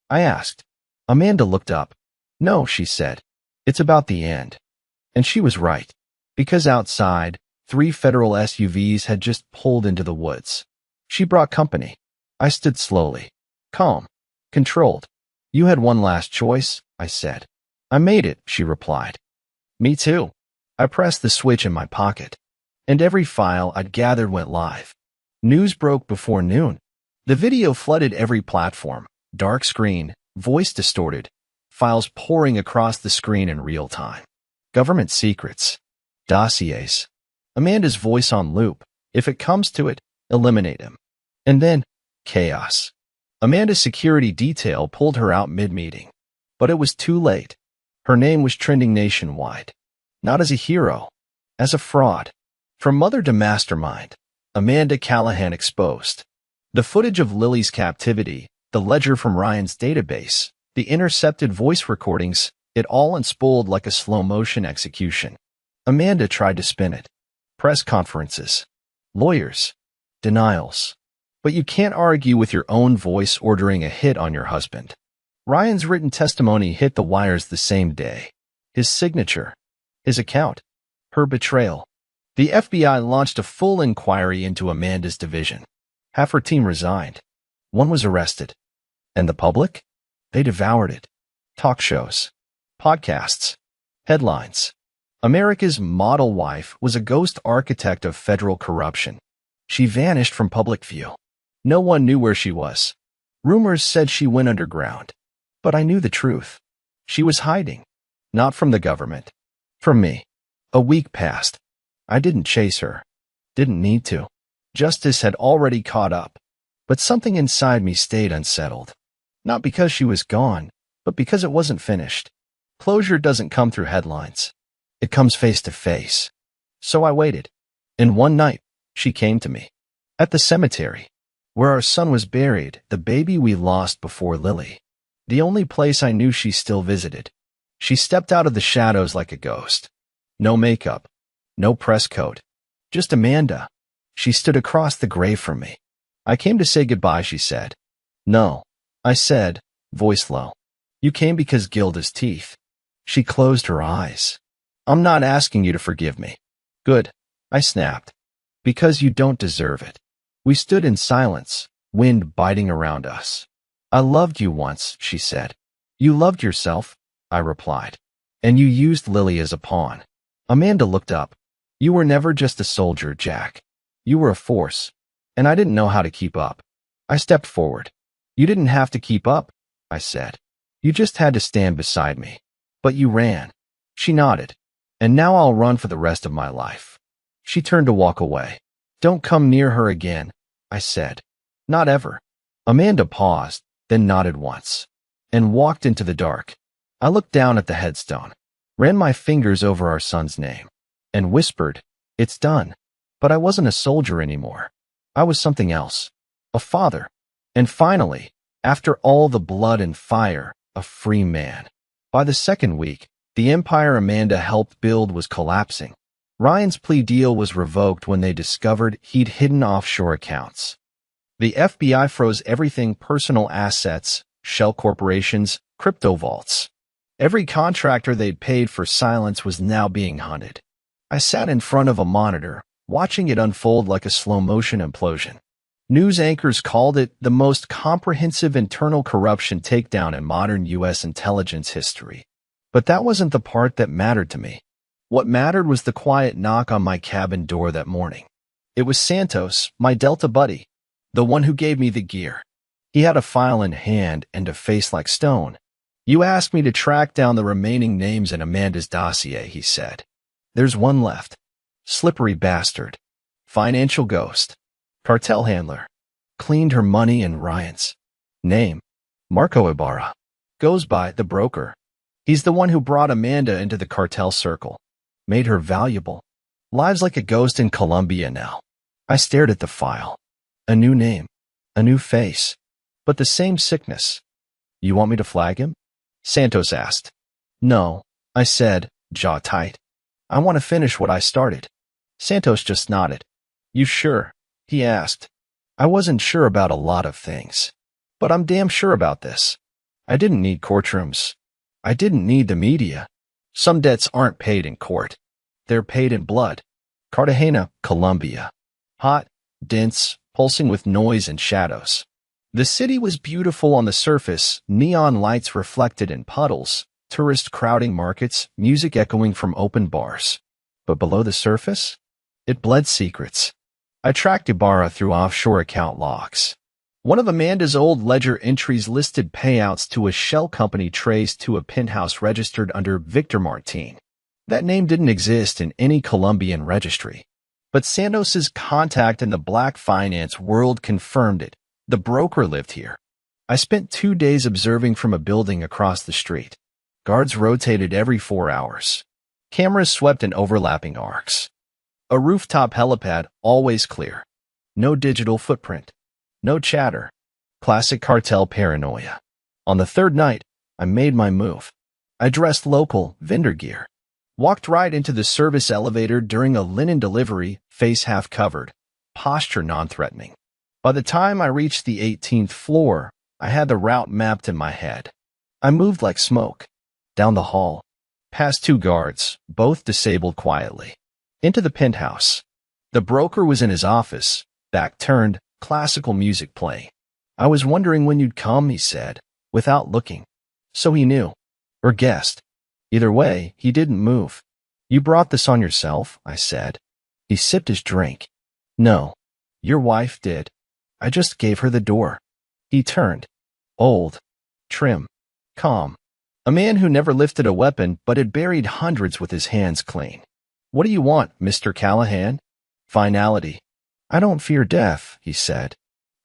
I asked. Amanda looked up. No, she said. It's about the end. And she was right. Because outside, 3 federal SUVs had just pulled into the woods. She brought company. I stood slowly. Calm. Controlled. You had one last choice, I said. I made it, she replied. Me too. I pressed the switch in my pocket. And every file I'd gathered went live. News broke before noon. The video flooded every platform. Dark screen, voice distorted, files pouring across the screen in real time. Government secrets. Dossiers. Amanda's voice on loop. If it comes to it, eliminate him. And then, chaos. Amanda's security detail pulled her out mid-meeting. But it was too late. Her name was trending nationwide. Not as a hero, as a fraud. From mother to mastermind, Amanda Callahan exposed. The footage of Lily's captivity, the ledger from Ryan's database, the intercepted voice recordings, it all unspooled like a slow-motion execution. Amanda tried to spin it. Press conferences. Lawyers. Denials. But you can't argue with your own voice ordering a hit on your husband. Ryan's written testimony hit the wires the same day. His signature. His account. Her betrayal. The FBI launched a full inquiry into Amanda's division. Half her team resigned. One was arrested. And the public? They devoured it. Talk shows. Podcasts. Headlines. America's model wife was a ghost architect of federal corruption. She vanished from public view. No one knew where she was. Rumors said she went underground. But I knew the truth. She was hiding. Not from the government. From me. A week passed. I didn't chase her. Didn't need to. Justice had already caught up. But something inside me stayed unsettled. Not because she was gone, but because it wasn't finished. Closure doesn't come through headlines. It comes face to face. So I waited. And one night, she came to me. At the cemetery, where our son was buried, the baby we lost before Lily. The only place I knew she still visited. She stepped out of the shadows like a ghost. No makeup. No press coat. Just Amanda. She stood across the grave from me. I came to say goodbye, she said. No, I said, voice low. You came because Gilda's teeth. She closed her eyes. I'm not asking you to forgive me. Good, I snapped. Because you don't deserve it. We stood in silence, wind biting around us. I loved you once, she said. You loved yourself, I replied. And you used Lily as a pawn. Amanda looked up. You were never just a soldier, Jack. You were a force. And I didn't know how to keep up. I stepped forward. You didn't have to keep up, I said. You just had to stand beside me. But you ran. She nodded. And now I'll run for the rest of my life. She turned to walk away. Don't come near her again, I said. Not ever. Amanda paused, then nodded once, and walked into the dark. I looked down at the headstone, ran my fingers over our son's name, and whispered, it's done. But I wasn't a soldier anymore. I was something else. A father. And finally, after all the blood and fire, a free man. By the second week, the empire Amanda helped build was collapsing. Ryan's plea deal was revoked when they discovered he'd hidden offshore accounts. The FBI froze everything: personal assets, shell corporations, crypto vaults. Every contractor they'd paid for silence was now being hunted. I sat in front of a monitor, watching it unfold like a slow-motion implosion. News anchors called it the most comprehensive internal corruption takedown in modern U.S. intelligence history. But that wasn't the part that mattered to me. What mattered was the quiet knock on my cabin door that morning. It was Santos, my Delta buddy, the one who gave me the gear. He had a file in hand and a face like stone. You asked me to track down the remaining names in Amanda's dossier, he said. There's one left. Slippery bastard. Financial ghost. Cartel handler. Cleaned her money and Ryan's. Name. Marco Ibarra. Goes by the broker. He's the one who brought Amanda into the cartel circle. Made her valuable. Lives like a ghost in Colombia now. I stared at the file. A new name. A new face. But the same sickness. You want me to flag him? Santos asked. No, I said, jaw tight. I want to finish what I started. Santos just nodded. You sure? He asked. I wasn't sure about a lot of things. But I'm damn sure about this. I didn't need courtrooms. I didn't need the media. Some debts aren't paid in court. They're paid in blood. Cartagena, Colombia. Hot, dense, pulsing with noise and shadows. The city was beautiful on the surface, neon lights reflected in puddles, tourists crowding markets, music echoing from open bars. But below the surface, it bled secrets. I tracked Ibarra through offshore account logs. One of Amanda's old ledger entries listed payouts to a shell company traced to a penthouse registered under Victor Martin. That name didn't exist in any Colombian registry. But Santos's contact in the black finance world confirmed it. The broker lived here. I spent 2 days observing from a building across the street. Guards rotated every 4 hours. Cameras swept in overlapping arcs. A rooftop helipad, always clear. No digital footprint. No chatter. Classic cartel paranoia. On the third night, I made my move. I dressed local, vendor gear. Walked right into the service elevator during a linen delivery, face half covered, posture non-threatening. By the time I reached the 18th floor, I had the route mapped in my head. I moved like smoke. Down the hall. Past 2 guards, both disabled quietly. Into the penthouse. The broker was in his office, back turned, classical music playing. I was wondering when you'd come, he said, without looking. So he knew. Or guessed. Either way, he didn't move. You brought this on yourself, I said. He sipped his drink. No. Your wife did. I just gave her the door. He turned. Old. Trim. Calm. A man who never lifted a weapon but had buried hundreds with his hands clean. What do you want, Mr. Callahan? Finality. I don't fear death, he said.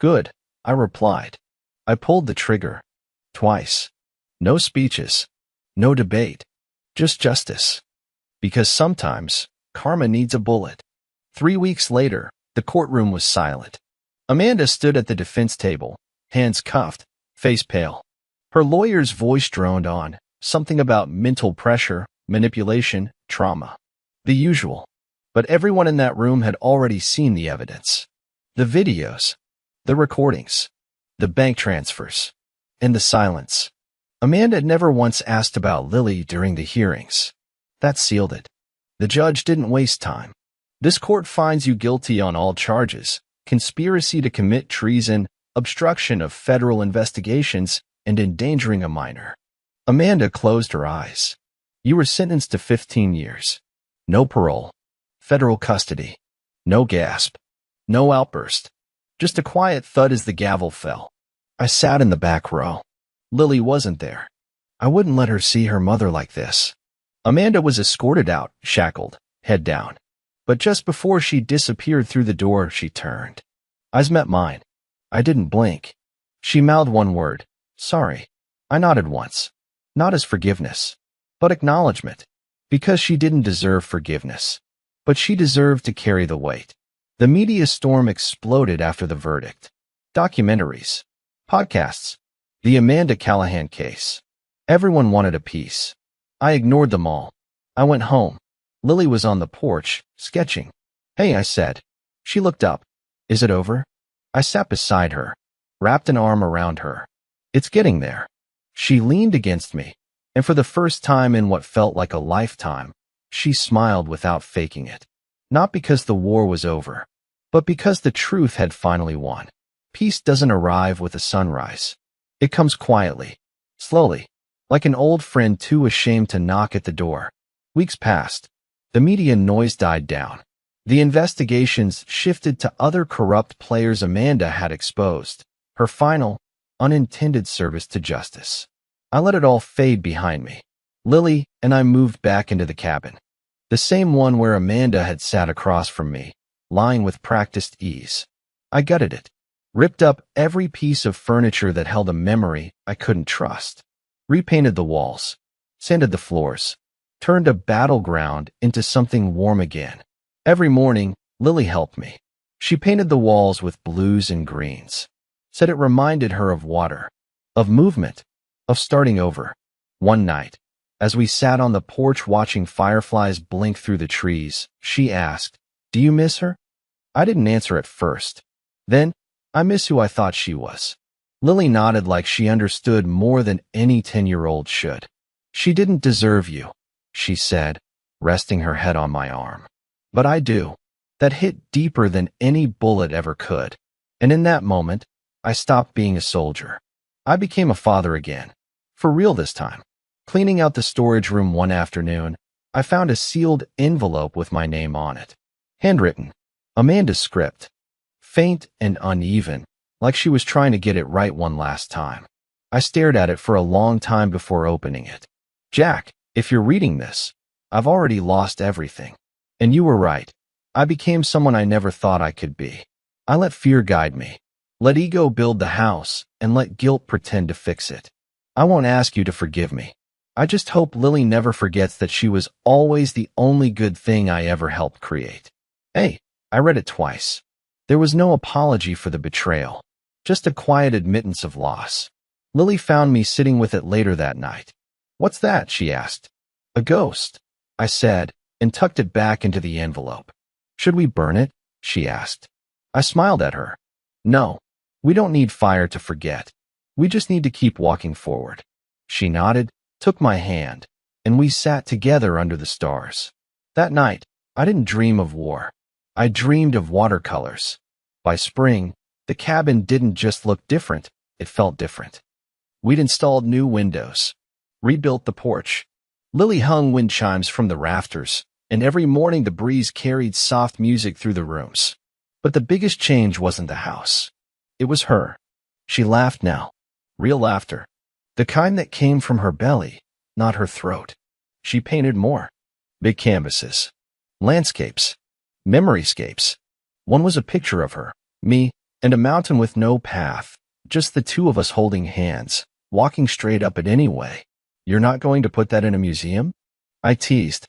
Good, I replied. I pulled the trigger. Twice. No speeches. No debate. Just justice. Because sometimes, karma needs a bullet. 3 weeks later, the courtroom was silent. Amanda stood at the defense table, hands cuffed, face pale. Her lawyer's voice droned on, something about mental pressure, manipulation, trauma. The usual. But everyone in that room had already seen the evidence. The videos, the recordings, the bank transfers, and the silence. Amanda had never once asked about Lily during the hearings. That sealed it. The judge didn't waste time. This court finds you guilty on all charges: conspiracy to commit treason, obstruction of federal investigations, and endangering a minor. Amanda closed her eyes. You were sentenced to 15 years. No parole. Federal custody. No gasp. No outburst. Just a quiet thud as the gavel fell. I sat in the back row. Lily wasn't there. I wouldn't let her see her mother like this. Amanda was escorted out, shackled, head down. But just before she disappeared through the door, she turned. Eyes met mine. I didn't blink. She mouthed one word. Sorry. I nodded once. Not as forgiveness, but acknowledgement. Because she didn't deserve forgiveness. But she deserved to carry the weight. The media storm exploded after the verdict. Documentaries. Podcasts. The Amanda Callahan case. Everyone wanted a piece. I ignored them all. I went home. Lily was on the porch, sketching. Hey, I said. She looked up. Is it over? I sat beside her, wrapped an arm around her. It's getting there. She leaned against me, and for the first time in what felt like a lifetime, she smiled without faking it. Not because the war was over, but because the truth had finally won. Peace doesn't arrive with a sunrise. It comes quietly, slowly, like an old friend too ashamed to knock at the door. Weeks passed. The media noise died down. The investigations shifted to other corrupt players Amanda had exposed. Her final, unintended service to justice. I let it all fade behind me. Lily and I moved back into the cabin. The same one where Amanda had sat across from me, lying with practiced ease. I gutted it. Ripped up every piece of furniture that held a memory I couldn't trust. Repainted the walls. Sanded the floors. Turned a battleground into something warm again. Every morning, Lily helped me. She painted the walls with blues and greens. Said it reminded her of water, of movement, of starting over. One night, as we sat on the porch watching fireflies blink through the trees, she asked, "Do you miss her?" I didn't answer at first. Then, "I miss who I thought she was." Lily nodded like she understood more than any 10-year-old should. "She didn't deserve you," she said, resting her head on my arm. "But I do." That hit deeper than any bullet ever could. And in that moment, I stopped being a soldier. I became a father again. For real this time. Cleaning out the storage room one afternoon, I found a sealed envelope with my name on it. Handwritten. Amanda's script. Faint and uneven, like she was trying to get it right one last time. I stared at it for a long time before opening it. "Jack, if you're reading this, I've already lost everything. And you were right. I became someone I never thought I could be. I let fear guide me. Let ego build the house, and let guilt pretend to fix it. I won't ask you to forgive me. I just hope Lily never forgets that she was always the only good thing I ever helped create." Hey, I read it twice. There was no apology for the betrayal, just a quiet admittance of loss. Lily found me sitting with it later that night. "What's that?" she asked. "A ghost," I said, and tucked it back into the envelope. "Should we burn it?" she asked. I smiled at her. "No, we don't need fire to forget. We just need to keep walking forward." She nodded, took my hand, and we sat together under the stars. That night, I didn't dream of war. I dreamed of watercolors. By spring, the cabin didn't just look different, it felt different. We'd installed new windows, rebuilt the porch. Lily hung wind chimes from the rafters, and every morning the breeze carried soft music through the rooms. But the biggest change wasn't the house. It was her. She laughed now. Real laughter. The kind that came from her belly, not her throat. She painted more. Big canvases. Landscapes. Memoryscapes. One was a picture of her, me, and a mountain with no path, just the two of us holding hands, walking straight up it anyway. You're not going to put that in a museum? I teased.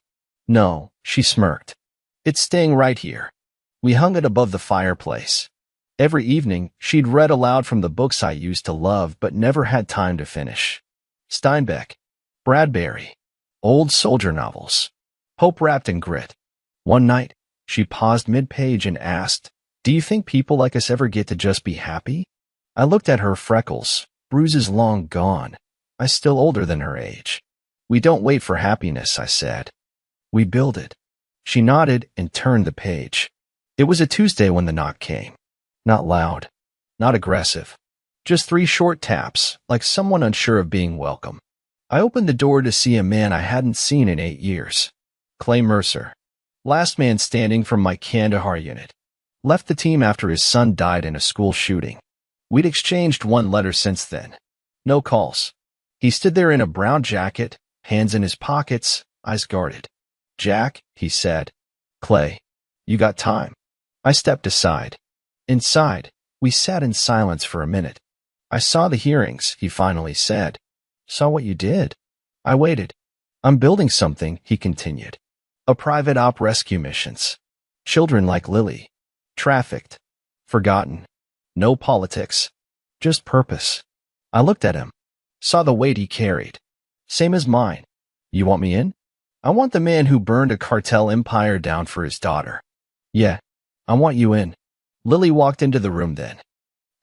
No, she smirked. It's staying right here. We hung it above the fireplace. Every evening, she'd read aloud from the books I used to love but never had time to finish. Steinbeck, Bradbury, old soldier novels, hope wrapped in grit. One night, she paused mid-page and asked, "Do you think people like us ever get to just be happy?" I looked at her freckles, bruises long gone. I still older than her age. We don't wait for happiness, I said. We build it. She nodded and turned the page. It was a Tuesday when the knock came. Not loud, not aggressive. Just 3 short taps, like someone unsure of being welcome. I opened the door to see a man I hadn't seen in 8 years. Clay Mercer. Last man standing from my Kandahar unit. Left the team after his son died in a school shooting. We'd exchanged 1 letter since then. No calls. He stood there in a brown jacket, hands in his pockets, eyes guarded. "Jack," he said. "Clay, you got time?" I stepped aside. Inside, we sat in silence for a minute. "I saw the hearings," he finally said. "Saw what you did?" I waited. "I'm building something," he continued. "A private op rescue missions. Children like Lily. Trafficked. Forgotten. No politics. Just purpose." I looked at him. Saw the weight he carried. Same as mine. "You want me in?" "I want the man who burned a cartel empire down for his daughter." "Yeah, I want you in." Lily walked into the room then.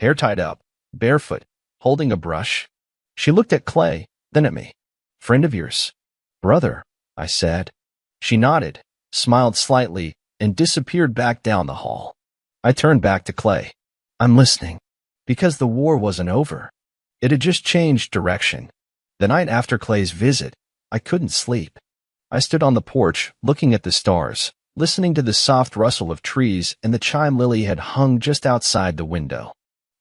Hair tied up, barefoot, holding a brush. She looked at Clay, then at me. "Friend of yours?" "Brother," I said. She nodded, smiled slightly, and disappeared back down the hall. I turned back to Clay. "I'm listening." Because the war wasn't over. It had just changed direction. The night after Clay's visit, I couldn't sleep. I stood on the porch, looking at the stars, listening to the soft rustle of trees and the chime Lily had hung just outside the window.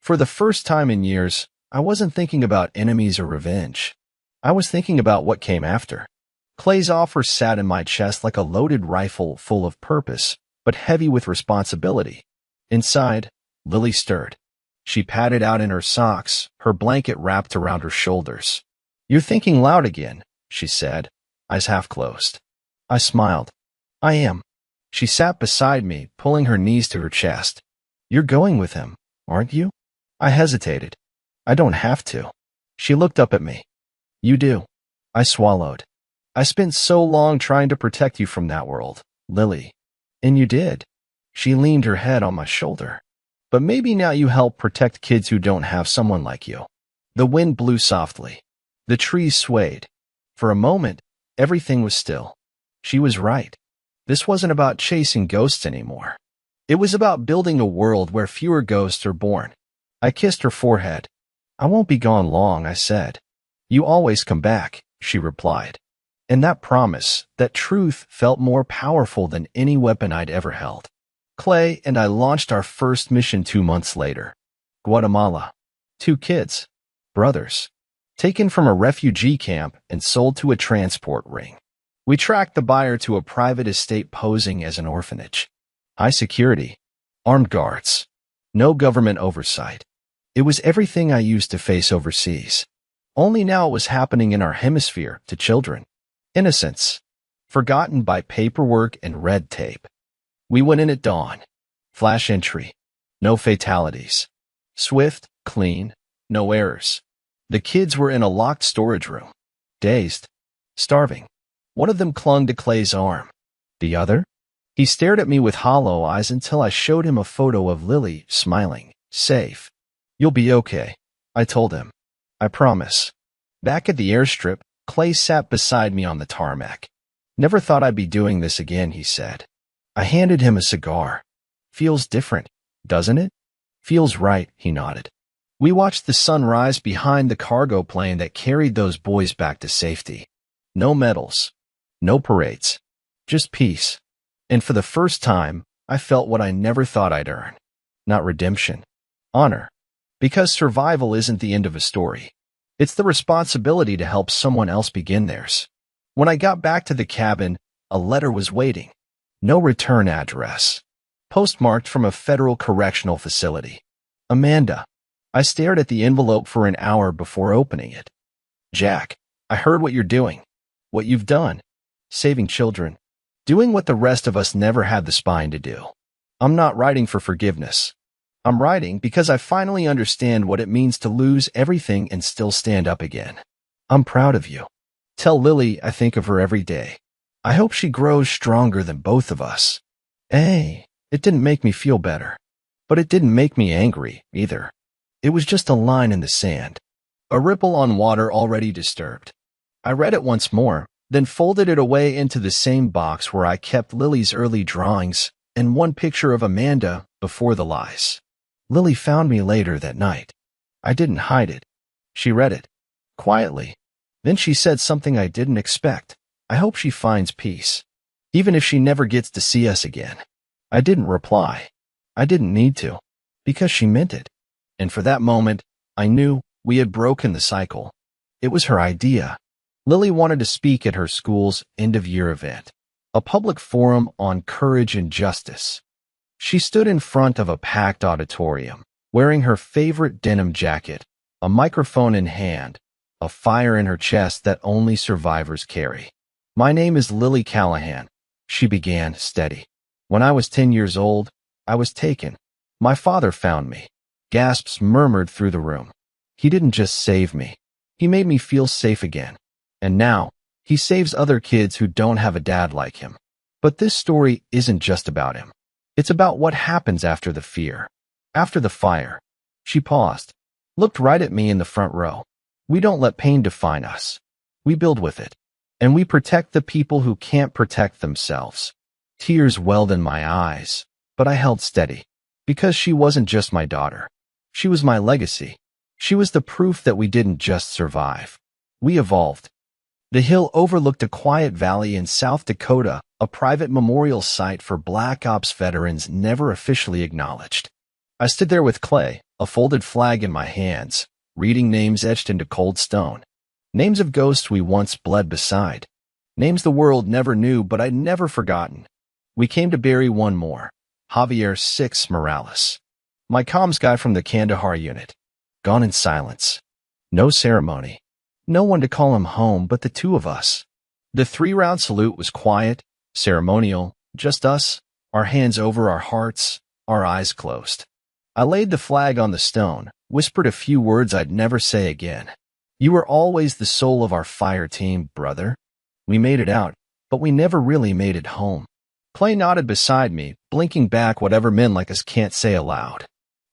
For the first time in years, I wasn't thinking about enemies or revenge. I was thinking about what came after. Clay's offer sat in my chest like a loaded rifle full of purpose, but heavy with responsibility. Inside, Lily stirred. She padded out in her socks, her blanket wrapped around her shoulders. "You're thinking loud again," she said, eyes half closed. I smiled. "I am." She sat beside me, pulling her knees to her chest. "You're going with him, aren't you?" I hesitated. "I don't have to." She looked up at me. "You do." I swallowed. "I spent so long trying to protect you from that world, Lily." "And you did." She leaned her head on my shoulder. "But maybe now you help protect kids who don't have someone like you." The wind blew softly. The trees swayed. For a moment, everything was still. She was right. This wasn't about chasing ghosts anymore. It was about building a world where fewer ghosts are born. I kissed her forehead. "I won't be gone long," I said. "You always come back," she replied. And that promise, that truth, felt more powerful than any weapon I'd ever held. Clay and I launched our first mission 2 months later. Guatemala. 2 kids. Brothers. Taken from a refugee camp and sold to a transport ring. We tracked the buyer to a private estate posing as an orphanage. High security. Armed guards. No government oversight. It was everything I used to face overseas. Only now it was happening in our hemisphere to children. Innocence. Forgotten by paperwork and red tape. We went in at dawn. Flash entry. No fatalities. Swift, clean, no errors. The kids were in a locked storage room. Dazed. Starving. One of them clung to Clay's arm. The other? He stared at me with hollow eyes until I showed him a photo of Lily, smiling. Safe. "You'll be okay," I told him. "I promise." Back at the airstrip, Clay sat beside me on the tarmac. "Never thought I'd be doing this again," he said. I handed him a cigar. "Feels different, doesn't it?" "Feels right," he nodded. We watched the sun rise behind the cargo plane that carried those boys back to safety. No medals. No parades. Just peace. And for the first time, I felt what I never thought I'd earn. Not redemption. Honor. Because survival isn't the end of a story. It's the responsibility to help someone else begin theirs. When I got back to the cabin, a letter was waiting. No return address. Postmarked from a federal correctional facility. Amanda. I stared at the envelope for an hour before opening it. Jack, I heard what you're doing. What you've done. Saving children. Doing what the rest of us never had the spine to do. I'm not writing for forgiveness. I'm writing because I finally understand what it means to lose everything and still stand up again. I'm proud of you. Tell Lily I think of her every day. I hope she grows stronger than both of us. Hey, it didn't make me feel better. But it didn't make me angry, either. It was just a line in the sand. A ripple on water already disturbed. I read it once more, then folded it away into the same box where I kept Lily's early drawings and one picture of Amanda before the lies. Lily found me later that night. I didn't hide it. She read it. Quietly. Then she said something I didn't expect. I hope she finds peace. Even if she never gets to see us again. I didn't reply. I didn't need to. Because she meant it. And for that moment, I knew we had broken the cycle. It was her idea. Lily wanted to speak at her school's end-of-year event. A public forum on courage and justice. She stood in front of a packed auditorium, wearing her favorite denim jacket, a microphone in hand, a fire in her chest that only survivors carry. My name is Lily Callahan, she began, steady. When I was 10 years old, I was taken. My father found me. Gasps murmured through the room. He didn't just save me. He made me feel safe again. And now, he saves other kids who don't have a dad like him. But this story isn't just about him. It's about what happens after the fear. After the fire. She paused, looked right at me in the front row. We don't let pain define us. We build with it. And we protect the people who can't protect themselves. Tears welled in my eyes, but I held steady. Because she wasn't just my daughter. She was my legacy. She was the proof that we didn't just survive. We evolved. The hill overlooked a quiet valley in South Dakota, a private memorial site for Black Ops veterans never officially acknowledged. I stood there with clay, a folded flag in my hands, reading names etched into cold stone. Names of ghosts we once bled beside. Names the world never knew, but I'd never forgotten. We came to bury one more, Javier 6 Morales. My comms guy from the Kandahar unit. Gone in silence. No ceremony. No one to call him home but the two of us. The 3-round salute was quiet, ceremonial, just us, our hands over our hearts, our eyes closed. I laid the flag on the stone, whispered a few words I'd never say again. You were always the soul of our fire team, brother. We made it out, but we never really made it home. Clay nodded beside me, blinking back whatever men like us can't say aloud.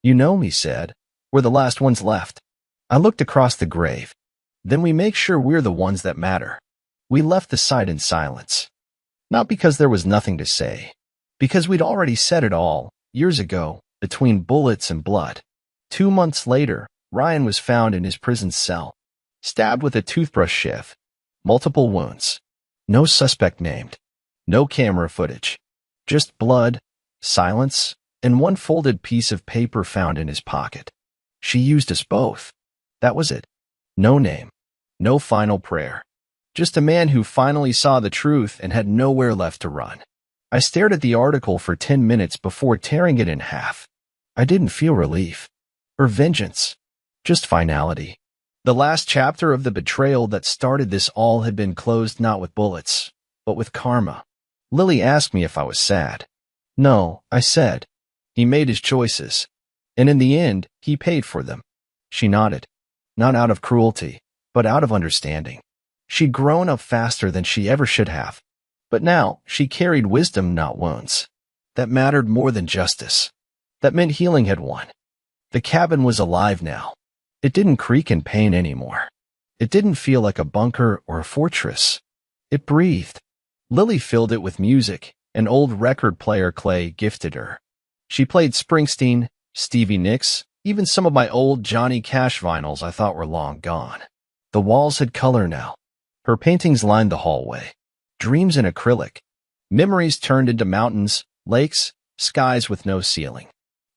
You know, he said, we're the last ones left. I looked across the grave. Then we make sure we're the ones that matter. We left the site in silence. Not because there was nothing to say. Because we'd already said it all, years ago, between bullets and blood. 2 months later, Ryan was found in his prison cell. Stabbed with a toothbrush shiv. Multiple wounds. No suspect named. No camera footage. Just blood, silence, and one folded piece of paper found in his pocket. She used us both. That was it. No name. No final prayer. Just a man who finally saw the truth and had nowhere left to run. I stared at the article for 10 minutes before tearing it in half. I didn't feel relief. Or vengeance. Just finality. The last chapter of the betrayal that started this all had been closed not with bullets, but with karma. Lily asked me if I was sad. No, I said. He made his choices. And in the end, he paid for them. She nodded. Not out of cruelty, but out of understanding. She'd grown up faster than she ever should have. But now, she carried wisdom, not wounds. That mattered more than justice. That meant healing had won. The cabin was alive now. It didn't creak in pain anymore. It didn't feel like a bunker or a fortress. It breathed. Lily filled it with music, an old record player Clay gifted her. She played Springsteen, Stevie Nicks, even some of my old Johnny Cash vinyls I thought were long gone. The walls had color now. Her paintings lined the hallway. Dreams in acrylic. Memories turned into mountains, lakes, skies with no ceiling.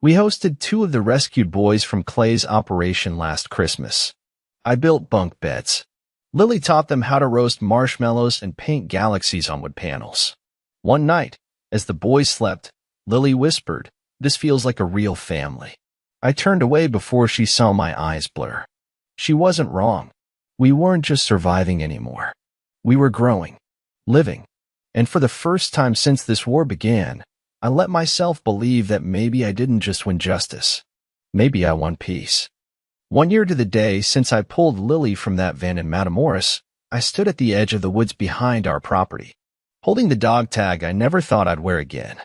We hosted 2 of the rescued boys from Clay's operation last Christmas. I built bunk beds. Lily taught them how to roast marshmallows and paint galaxies on wood panels. One night, as the boys slept, Lily whispered, "This feels like a real family." I turned away before she saw my eyes blur. She wasn't wrong. We weren't just surviving anymore. We were growing, living. And for the first time since this war began, I let myself believe that maybe I didn't just win justice. Maybe I won peace. 1 year to the day since I pulled Lily from that van in Matamoros, I stood at the edge of the woods behind our property, holding the dog tag I never thought I'd wear again.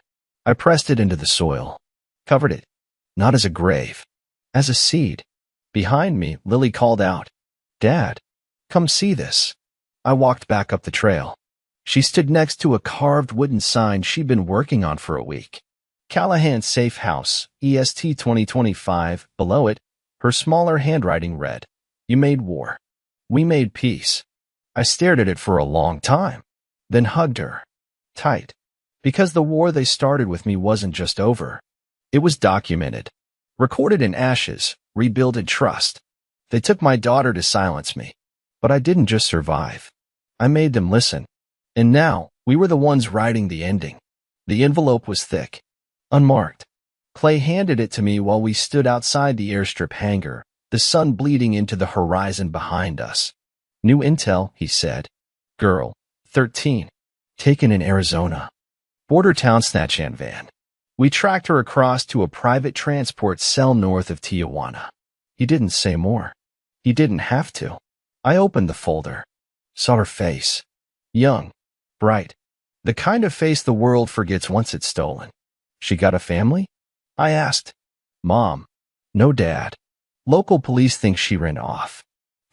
I pressed it into the soil, covered it, not as a grave, as a seed. Behind me, Lily called out, "Dad, come see this." I walked back up the trail. She stood next to a carved wooden sign she'd been working on for a week. Callahan Safe House, EST 2025, below it, her smaller handwriting read, "You made war. We made peace." I stared at it for a long time, then hugged her, tight, because the war they started with me wasn't just over. It was documented, recorded in ashes, rebuilt in trust. They took my daughter to silence me, but I didn't just survive. I made them listen. And now, we were the ones writing the ending. The envelope was thick, unmarked. Clay handed it to me while we stood outside the airstrip hangar, the sun bleeding into the horizon behind us. "New intel," he said. "Girl, 13, taken in Arizona. Border town snatchan van. We tracked her across to a private transport cell north of Tijuana." He didn't say more. He didn't have to. I opened the folder, saw her face. Young, bright, the kind of face the world forgets once it's stolen. "She got a family?" I asked. "Mom. No dad. Local police think she ran off.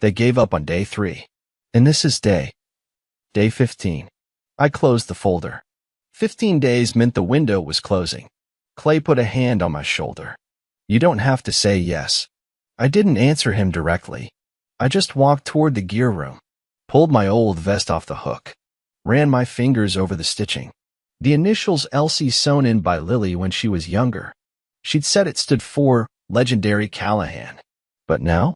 They gave up on day 3. And this is day 15. I closed the folder. 15 days meant the window was closing. Clay put a hand on my shoulder. "You don't have to say yes." I didn't answer him directly. I just walked toward the gear room, pulled my old vest off the hook, ran my fingers over the stitching. The initials Elsie sewn in by Lily when she was younger. She'd said it stood for Legendary Callahan. But now,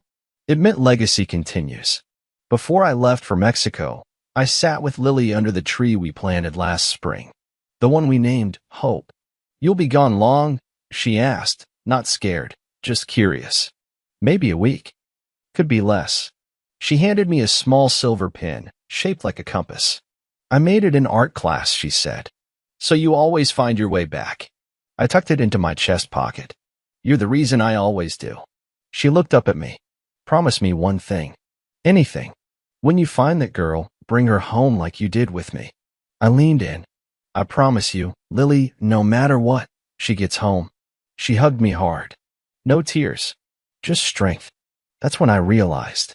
it meant legacy continues. Before I left for Mexico, I sat with Lily under the tree we planted last spring, the one we named Hope. "You'll be gone long?" she asked, not scared, just curious. "Maybe a week. Could be less." She handed me a small silver pin, shaped like a compass. "I made it in art class," she said. "So you always find your way back." I tucked it into my chest pocket. "You're the reason I always do." She looked up at me. "Promise me one thing. Anything. When you find that girl, bring her home like you did with me." I leaned in. "I promise you, Lily, no matter what, she gets home." She hugged me hard. No tears, just strength. That's when I realized.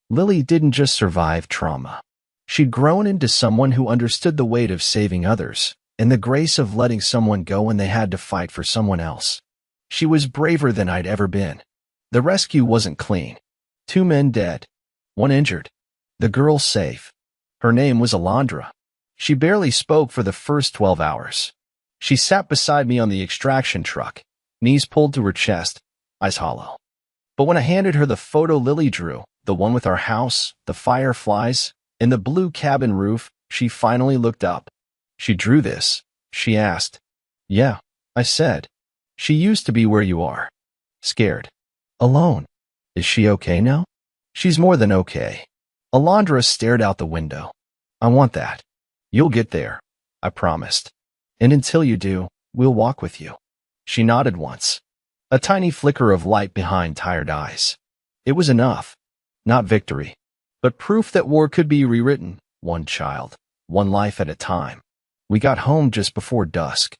Lily didn't just survive trauma. She'd grown into someone who understood the weight of saving others and the grace of letting someone go when they had to fight for someone else. She was braver than I'd ever been. The rescue wasn't clean. 2 men dead, 1 injured. The girl safe. Her name was Alondra. She barely spoke for the first 12 hours. She sat beside me on the extraction truck, knees pulled to her chest, eyes hollow. But when I handed her the photo Lily drew, the one with our house, the fireflies, and the blue cabin roof, she finally looked up. "She drew this?" she asked. "Yeah," I said. "She used to be where you are. Scared. Alone. Is she okay now?" "She's more than okay." Alondra stared out the window. "I want that. You'll get there," I promised. "And until you do, we'll walk with you." She nodded once. A tiny flicker of light behind tired eyes. It was enough. Not victory, but proof that war could be rewritten, one child, one life at a time. We got home just before dusk.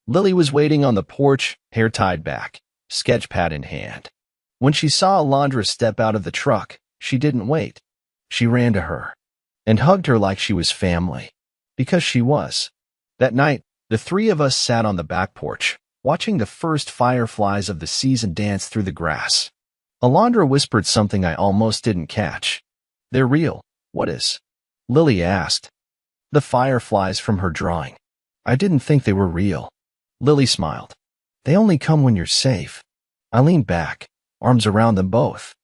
Lily was waiting on the porch, hair tied back, sketch pad in hand. When she saw Alondra step out of the truck, she didn't wait. She ran to her and hugged her like she was family, because she was. That night, the 3 of us sat on the back porch, watching the first fireflies of the season dance through the grass. Alondra whispered something I almost didn't catch. "They're real." "What is?" Lily asked. "The fireflies from her drawing. I didn't think they were real." Lily smiled. "They only come when you're safe." I leaned back, arms around them both.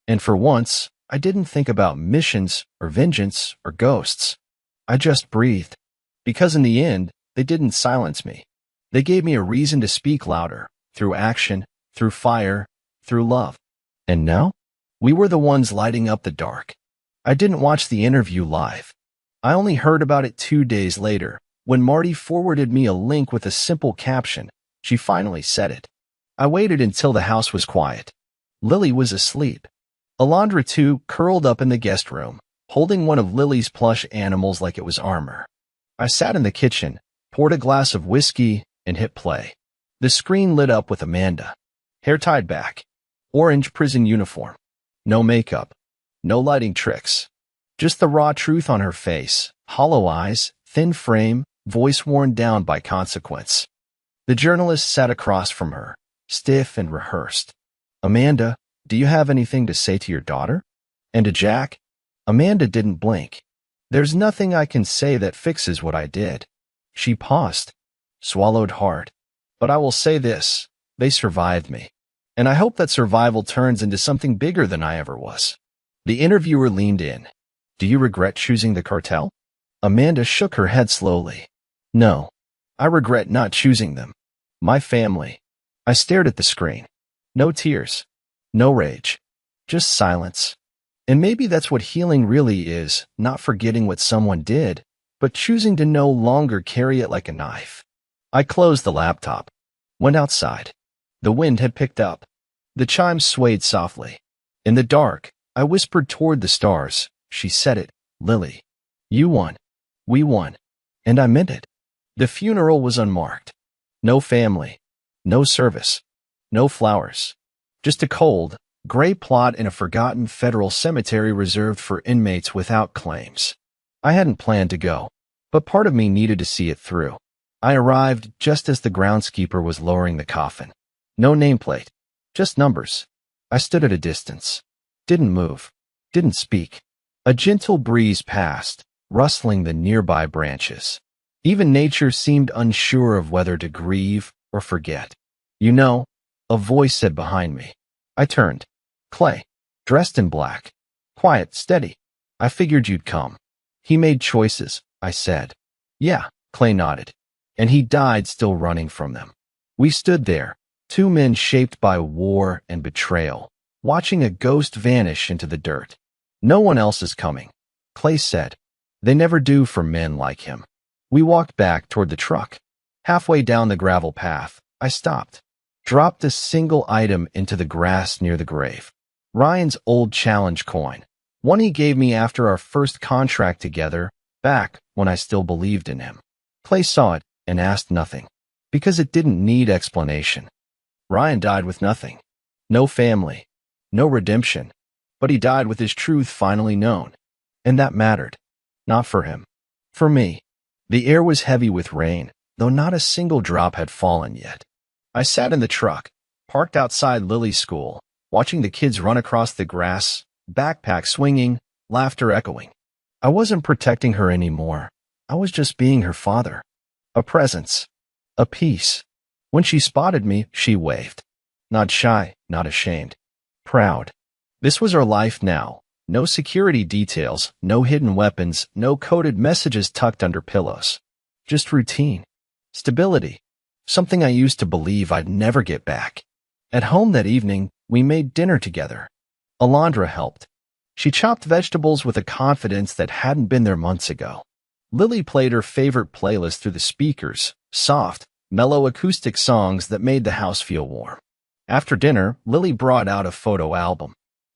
And for once, I didn't think about missions or vengeance or ghosts. I just breathed. Because in the end, they didn't silence me. They gave me a reason to speak louder, through action, through fire, through love. And now? We were the ones lighting up the dark. I didn't watch the interview live. I only heard about it 2 days later, when Marty forwarded me a link with a simple caption. She finally said it. I waited until the house was quiet. Lily was asleep. Alondra, too, curled up in the guest room, holding one of Lily's plush animals like it was armor. I sat in the kitchen, poured a glass of whiskey, and hit play. The screen lit up with Amanda. Hair tied back. Orange prison uniform. No makeup. No lighting tricks. Just the raw truth on her face, hollow eyes, thin frame, voice worn down by consequence. The journalist sat across from her, stiff and rehearsed. Amanda, do you have anything to say to your daughter? And to Jack? Amanda didn't blink. There's nothing I can say that fixes what I did. She paused, swallowed hard. But I will say this, they survived me. And I hope that survival turns into something bigger than I ever was. The interviewer leaned in. Do you regret choosing the cartel? Amanda shook her head slowly. No, I regret not choosing them. My family. I stared at the screen. No tears. No rage. Just silence. And maybe that's what healing really is, not forgetting what someone did, but choosing to no longer carry it like a knife. I closed the laptop. Went outside. The wind had picked up. The chimes swayed softly. In the dark, I whispered toward the stars. She said it. Lily. You won. We won. And I meant it. The funeral was unmarked. No family. No service. No flowers. Just a cold, gray plot in a forgotten federal cemetery reserved for inmates without claims. I hadn't planned to go, but part of me needed to see it through. I arrived just as the groundskeeper was lowering the coffin. No nameplate. Just numbers. I stood at a distance. Didn't move. Didn't speak. A gentle breeze passed, rustling the nearby branches. Even nature seemed unsure of whether to grieve or forget. You know, a voice said behind me. I turned. Clay, dressed in black. Quiet, steady. I figured you'd come. He made choices, I said. Yeah, Clay nodded. And he died still running from them. We stood there, two men shaped by war and betrayal, watching a ghost vanish into the dirt. No one else is coming, Clay said. They never do for men like him. We walked back toward the truck. Halfway down the gravel path, I stopped. Dropped a single item into the grass near the grave. Ryan's old challenge coin. One he gave me after our first contract together, back when I still believed in him. Clay saw it and asked nothing, because it didn't need explanation. Ryan died with nothing. No family. No redemption. But he died with his truth finally known. And that mattered. Not for him. For me. The air was heavy with rain, though not a single drop had fallen yet. I sat in the truck, parked outside Lily's school, watching the kids run across the grass, backpack swinging, laughter echoing. I wasn't protecting her anymore. I was just being her father. A presence. A peace. When she spotted me, she waved. Not shy, not ashamed. Proud. This was her life now. No security details, no hidden weapons, no coded messages tucked under pillows. Just routine. Stability. Something I used to believe I'd never get back. At home that evening, we made dinner together. Alondra helped. She chopped vegetables with a confidence that hadn't been there months ago. Lily played her favorite playlist through the speakers, soft, mellow acoustic songs that made the house feel warm. After dinner, Lily brought out a photo album.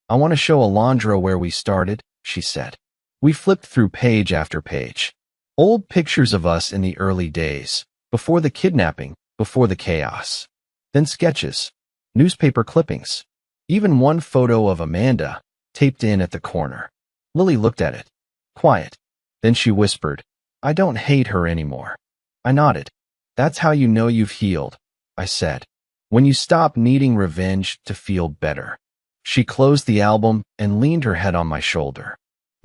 I want to show Alondra where we started, she said. We flipped through page after page. Old pictures of us in the early days, before the kidnapping, before the chaos. Then sketches, newspaper clippings, even one photo of Amanda, taped in at the corner. Lily looked at it. Quiet. Then she whispered, I don't hate her anymore. I nodded. That's how you know you've healed, I said. When you stop needing revenge to feel better. She closed the album and leaned her head on my shoulder.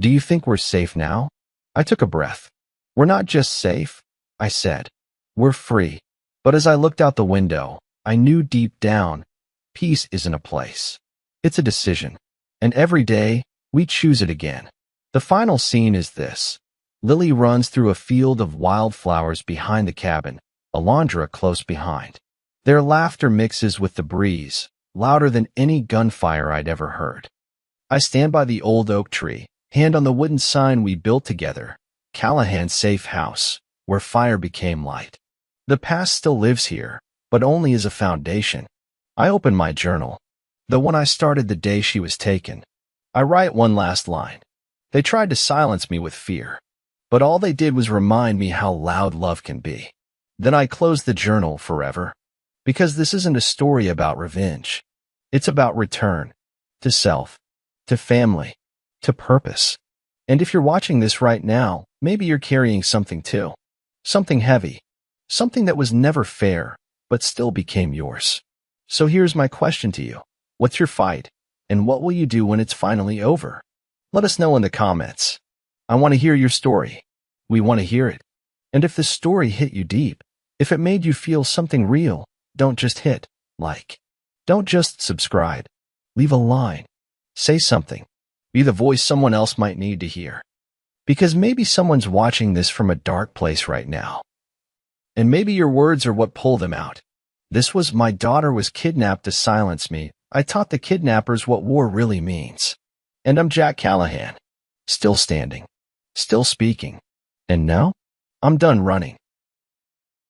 Do you think we're safe now? I took a breath. We're not just safe, I said. We're free. But as I looked out the window, I knew deep down, peace isn't a place. It's a decision. And every day, we choose it again. The final scene is this. Lily runs through a field of wildflowers behind the cabin, Alondra close behind. Their laughter mixes with the breeze, louder than any gunfire I'd ever heard. I stand by the old oak tree, hand on the wooden sign we built together, Callahan's safe house, where fire became light. The past still lives here, but only as a foundation. I open my journal, the one I started the day she was taken. I write one last line. They tried to silence me with fear, but all they did was remind me how loud love can be. Then I close the journal forever, because this isn't a story about revenge. It's about return, to self, to family, to purpose. And if you're watching this right now, maybe you're carrying something too. Something heavy. Something that was never fair, but still became yours. So here's my question to you. What's your fight? And what will you do when it's finally over? Let us know in the comments. I want to hear your story. We want to hear it. And if this story hit you deep, if it made you feel something real, don't just hit like. Don't just subscribe. Leave a line. Say something. Be the voice someone else might need to hear. Because maybe someone's watching this from a dark place right now. And maybe your words are what pull them out. This was "My daughter was kidnapped to silence me. I taught the kidnappers what war really means." And I'm Jack Callahan. Still standing. Still speaking. And now, I'm done running.